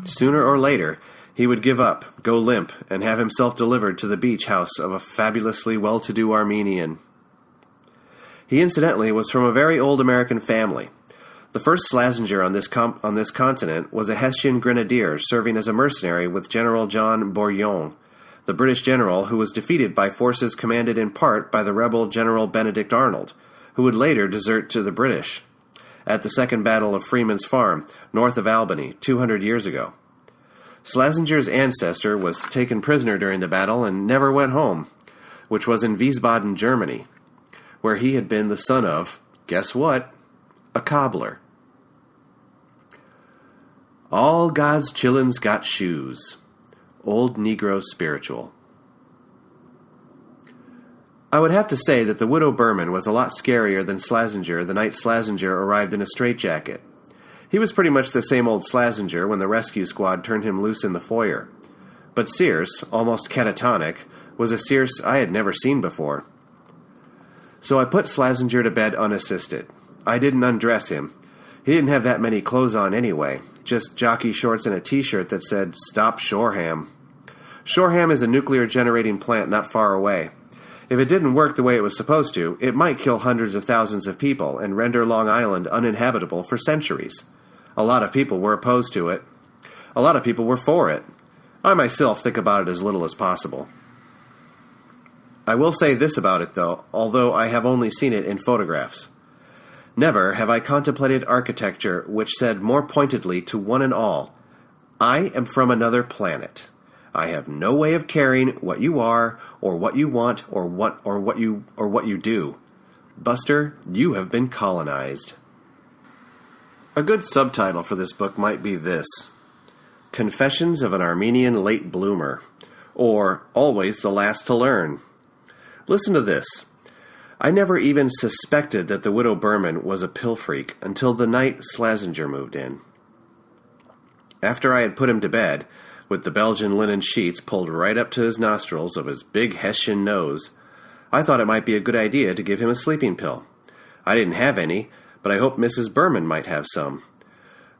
Sooner or later, he would give up, go limp, and have himself delivered to the beach house of a fabulously well-to-do Armenian. He incidentally was from a very old American family. The first Schlesinger on this continent was a Hessian grenadier serving as a mercenary with General John Bourillon, the British general who was defeated by forces commanded in part by the rebel General Benedict Arnold, who would later desert to the British at the Second Battle of Freeman's Farm, north of Albany, 200 years ago. Slazenger's ancestor was taken prisoner during the battle and never went home, which was in Wiesbaden, Germany, where he had been the son of, guess what, a cobbler. All God's chillen's got shoes. Old Negro Spiritual. I would have to say that the Widow Berman was a lot scarier than Slazenger the night Slazenger arrived in a straitjacket. He was pretty much the same old Slazenger when the rescue squad turned him loose in the foyer. But Sears, almost catatonic, was a Sears I had never seen before. So I put Slazenger to bed unassisted. I didn't undress him. He didn't have that many clothes on anyway, just jockey shorts and a t-shirt that said, "Stop Shoreham." Shoreham is a nuclear generating plant not far away. If it didn't work the way it was supposed to, it might kill hundreds of thousands of people and render Long Island uninhabitable for centuries. A lot of people were opposed to it. A lot of people were for it. I myself think about it as little as possible. I will say this about it, though, although I have only seen it in photographs. Never have I contemplated architecture which said more pointedly to one and all, "I am from another planet. I have no way of caring what you are, or what you want, or what you do. Buster, you have been colonized." A good subtitle for this book might be this: Confessions of an Armenian Late Bloomer, or Always the Last to Learn. Listen to this. I never even suspected that the Widow Berman was a pill freak until the night Slazenger moved in. After I had put him to bed, with the Belgian linen sheets pulled right up to his nostrils of his big Hessian nose, I thought it might be a good idea to give him a sleeping pill. I didn't have any, but I hoped Mrs. Berman might have some.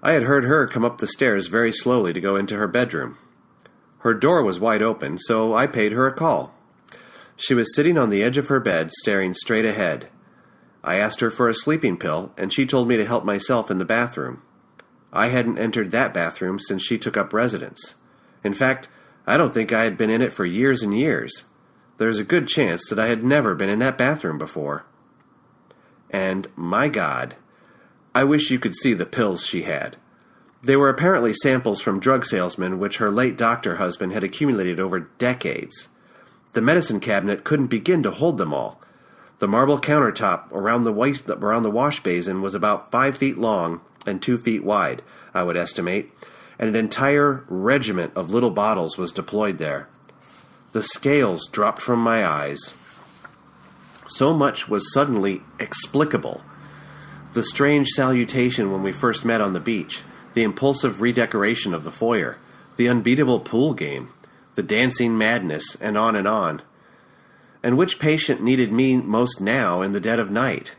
I had heard her come up the stairs very slowly to go into her bedroom. Her door was wide open, so I paid her a call. She was sitting on the edge of her bed, staring straight ahead. I asked her for a sleeping pill, and she told me to help myself in the bathroom. I hadn't entered that bathroom since she took up residence. In fact, I don't think I had been in it for years and years. There's a good chance that I had never been in that bathroom before. And, my God, I wish you could see the pills she had. They were apparently samples from drug salesmen which her late doctor husband had accumulated over decades. The medicine cabinet couldn't begin to hold them all. The marble countertop around the wash basin was about 5 feet long and 2 feet wide, I would estimate, and an entire regiment of little bottles was deployed there. The scales dropped from my eyes. So much was suddenly explicable. The strange salutation when we first met on the beach, the impulsive redecoration of the foyer, the unbeatable pool game, the dancing madness, and on and on. And which patient needed me most now in the dead of night?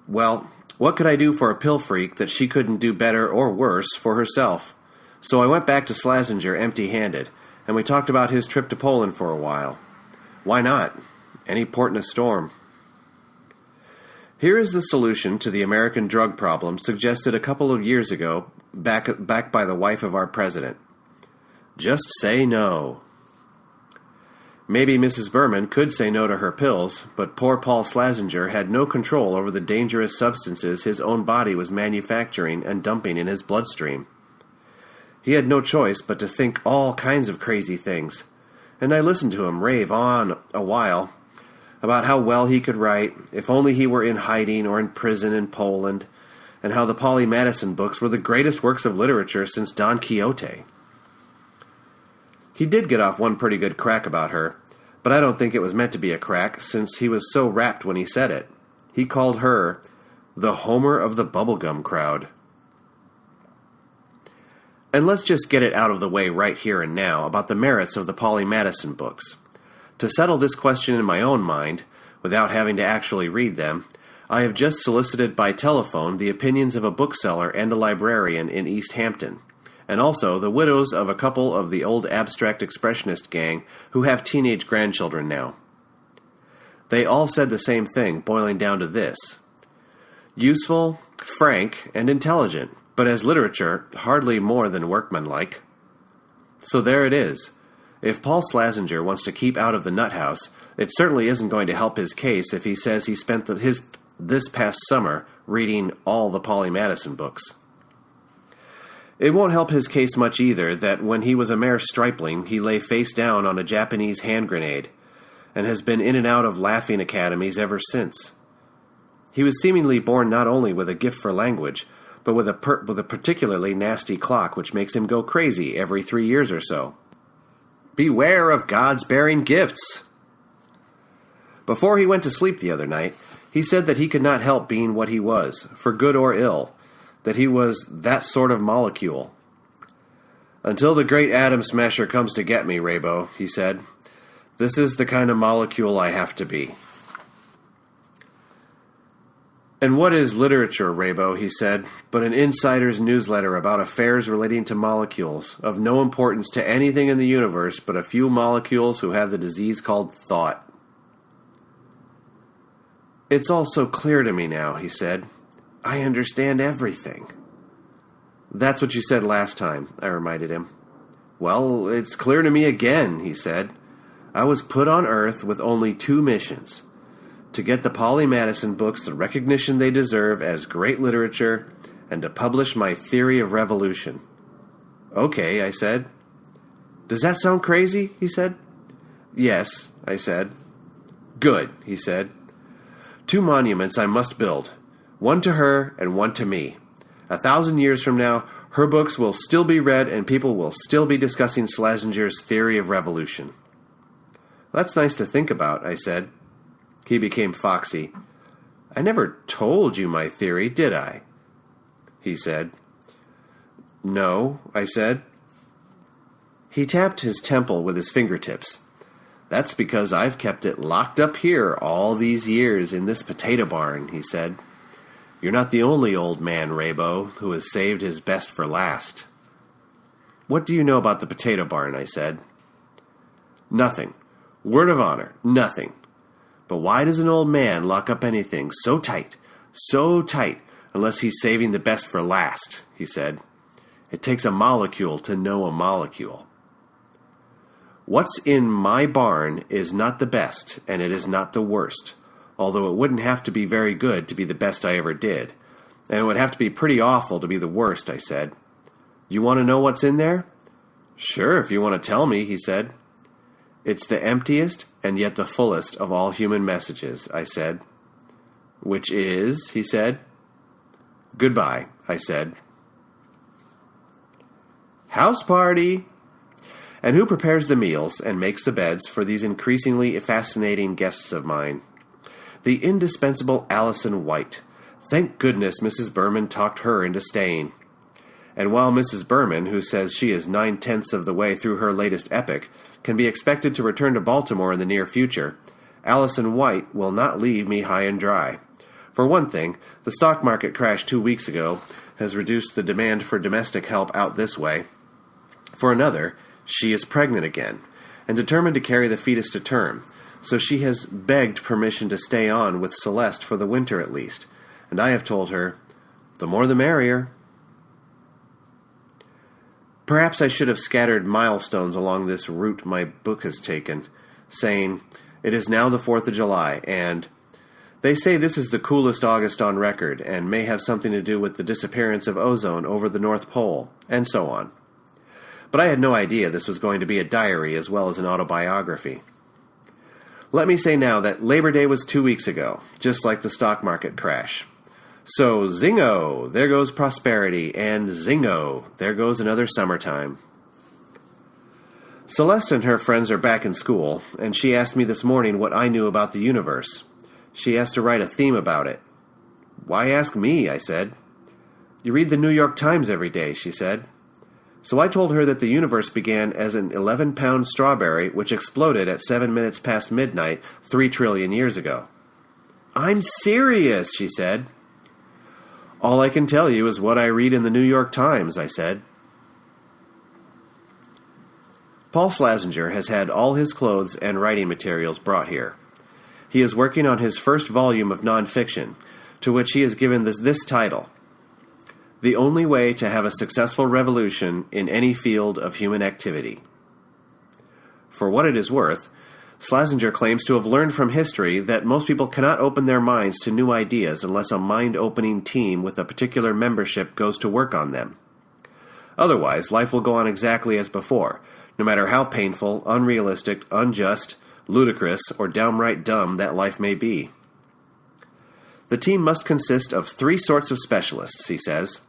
Well, what could I do for a pill freak that she couldn't do better or worse for herself? So I went back to Slazenger empty-handed, and we talked about his trip to Poland for a while. Why not? Any port in a storm. Here is the solution to the American drug problem suggested a couple of years ago, back by the wife of our president. Just say no. Maybe Mrs. Berman could say no to her pills, but poor Paul Slazenger had no control over the dangerous substances his own body was manufacturing and dumping in his bloodstream. He had no choice but to think all kinds of crazy things, and I listened to him rave on a while about how well he could write, if only he were in hiding or in prison in Poland, and how the Polly Madison books were the greatest works of literature since Don Quixote. He did get off one pretty good crack about her, but I don't think it was meant to be a crack, since he was so rapt when he said it. He called her the Homer of the bubblegum crowd. And let's just get it out of the way right here and now about the merits of the Polly Madison books. To settle this question in my own mind, without having to actually read them, I have just solicited by telephone the opinions of a bookseller and a librarian in East Hampton, and also the widows of a couple of the old abstract expressionist gang who have teenage grandchildren now. They all said the same thing, boiling down to this: useful, frank, and intelligent, but as literature, hardly more than workmanlike. So there it is. If Paul Slazenger wants to keep out of the nut house, it certainly isn't going to help his case if he says he spent this past summer reading all the Polly Madison books. It won't help his case much either that when he was a mere stripling, he lay face down on a Japanese hand grenade, and has been in and out of laughing academies ever since. He was seemingly born not only with a gift for language, but with a particularly nasty clock which makes him go crazy every 3 years or so. Beware of God's bearing gifts! Before he went to sleep the other night, he said that he could not help being what he was, for good or ill, that he was that sort of molecule. Until the great atom smasher comes to get me, Raybo, he said, this is the kind of molecule I have to be. And what is literature, Raybo, he said, but an insider's newsletter about affairs relating to molecules, of no importance to anything in the universe but a few molecules who have the disease called thought. It's all so clear to me now, he said. I understand everything. That's what you said last time, I reminded him. Well, it's clear to me again, he said. I was put on Earth with only 2 missions. To get the Polly Madison books the recognition they deserve as great literature, and to publish my theory of revolution. Okay, I said. Does that sound crazy? He said. Yes, I said. Good, he said. 2 monuments I must build. One to her and one to me. 1,000 years from now, her books will still be read and people will still be discussing Schlesinger's theory of revolution. That's nice to think about, I said. He became foxy. I never told you my theory, did I? He said. No, I said. He tapped his temple with his fingertips. That's because I've kept it locked up here all these years in this potato barn, he said. You're not the only old man, Raybo, who has saved his best for last. What do you know about the potato barn, I said. Nothing. Word of honor, nothing. But why does an old man lock up anything so tight, unless he's saving the best for last, he said. It takes a molecule to know a molecule. What's in my barn is not the best, and it is not the worst, although it wouldn't have to be very good to be the best I ever did, and it would have to be pretty awful to be the worst, I said. You want to know what's in there? Sure, if you want to tell me, he said. It's the emptiest and yet the fullest of all human messages, I said. Which is, he said. Goodbye, I said. House party! And who prepares the meals and makes the beds for these increasingly fascinating guests of mine? The indispensable Allison White. Thank goodness Mrs. Berman talked her into staying. And while Mrs. Berman, who says she is 9/10 of the way through her latest epic, can be expected to return to Baltimore in the near future, Allison White will not leave me high and dry. For one thing, the stock market crash 2 weeks ago has reduced the demand for domestic help out this way. For another, she is pregnant again, and determined to carry the fetus to term, so she has begged permission to stay on with Celeste for the winter at least, and I have told her, the more the merrier. Perhaps I should have scattered milestones along this route my book has taken, saying, it is now the 4th of July, and they say this is the coolest August on record, and may have something to do with the disappearance of ozone over the North Pole, and so on. But I had no idea this was going to be a diary as well as an autobiography. Let me say now that Labor Day was 2 weeks ago, just like the stock market crash. So, zingo, there goes prosperity, and zingo, there goes another summertime. Celeste and her friends are back in school, and she asked me this morning what I knew about the universe. She asked to write a theme about it. Why ask me, I said. You read the New York Times every day, she said. So I told her that the universe began as an 11-pound strawberry which exploded at 7 minutes past midnight 3 trillion years ago. I'm serious, she said. All I can tell you is what I read in the New York Times, I said. Paul Schlesinger has had all his clothes and writing materials brought here. He is working on his first volume of nonfiction, to which he has given this title, The Only Way to Have a Successful Revolution in Any Field of Human Activity. For what it is worth, Schlesinger claims to have learned from history that most people cannot open their minds to new ideas unless a mind-opening team with a particular membership goes to work on them. Otherwise, life will go on exactly as before, no matter how painful, unrealistic, unjust, ludicrous, or downright dumb that life may be. The team must consist of 3 sorts of specialists, he says.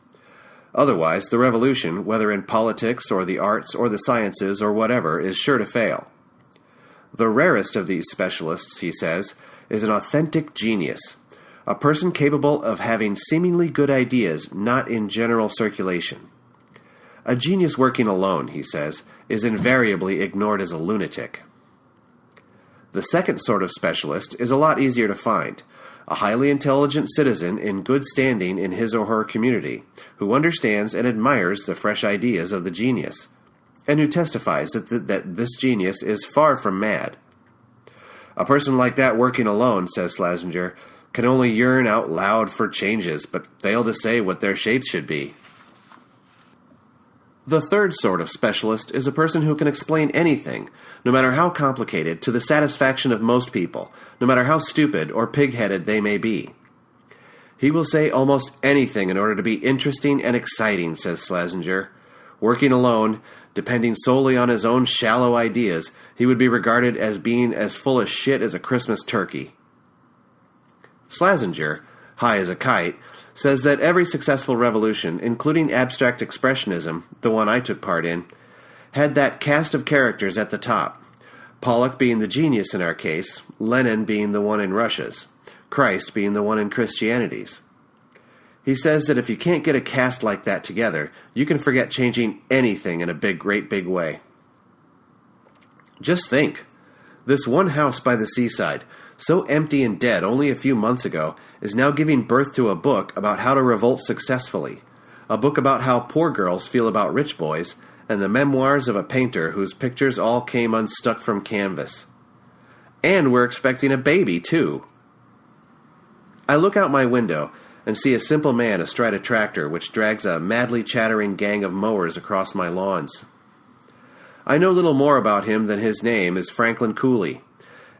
Otherwise, the revolution, whether in politics or the arts or the sciences or whatever, is sure to fail. The rarest of these specialists, he says, is an authentic genius, a person capable of having seemingly good ideas not in general circulation. A genius working alone, he says, is invariably ignored as a lunatic. The second sort of specialist is a lot easier to find, a highly intelligent citizen in good standing in his or her community, who understands and admires the fresh ideas of the genius, and who testifies that this genius is far from mad. A person like that working alone, says Schlesinger, can only yearn out loud for changes, but fail to say what their shapes should be. The third sort of specialist is a person who can explain anything, no matter how complicated, to the satisfaction of most people, no matter how stupid or pig-headed they may be. He will say almost anything in order to be interesting and exciting, says Schlesinger. Working alone, depending solely on his own shallow ideas, he would be regarded as being as full of shit as a Christmas turkey. Schlesinger, high as a kite, says that every successful revolution, including abstract expressionism, the one I took part in, had that cast of characters at the top, Pollock being the genius in our case, Lenin being the one in Russia's, Christ being the one in Christianity's. He says that if you can't get a cast like that together, you can forget changing anything in a great big way. Just think, this one house by the seaside, so empty and dead only a few months ago, is now giving birth to a book about how to revolt successfully, a book about how poor girls feel about rich boys, and the memoirs of a painter whose pictures all came unstuck from canvas. And we're expecting a baby, too. I look out my window and see a simple man astride a tractor which drags a madly chattering gang of mowers across my lawns. I know little more about him than his name is Franklin Cooley,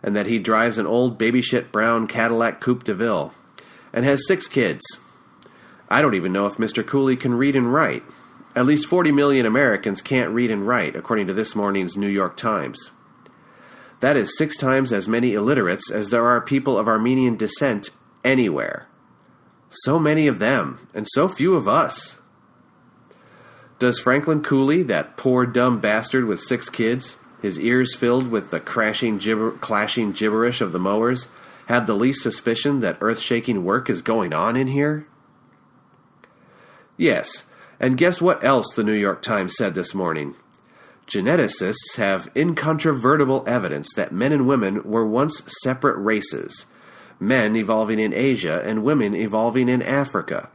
and that he drives an old baby-shit brown Cadillac Coupe de Ville, and has 6 kids. I don't even know if Mr. Cooley can read and write. At least 40 million Americans can't read and write, according to this morning's New York Times. That is 6 times as many illiterates as there are people of Armenian descent anywhere. So many of them, and so few of us. Does Franklin Cooley, that poor dumb bastard with 6 kids, his ears filled with the clashing gibberish of the mowers, have the least suspicion that earth-shaking work is going on in here? Yes, and guess what else the New York Times said this morning? Geneticists have incontrovertible evidence that men and women were once separate races, men evolving in Asia and women evolving in Africa.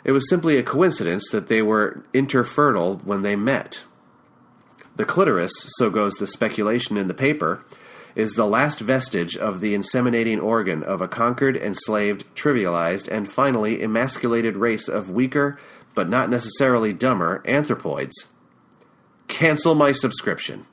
It was simply a coincidence that they were interfertile when they met. The clitoris, so goes the speculation in the paper, is the last vestige of the inseminating organ of a conquered, enslaved, trivialized, and finally emasculated race of weaker, but not necessarily dumber, anthropoids. Cancel my subscription.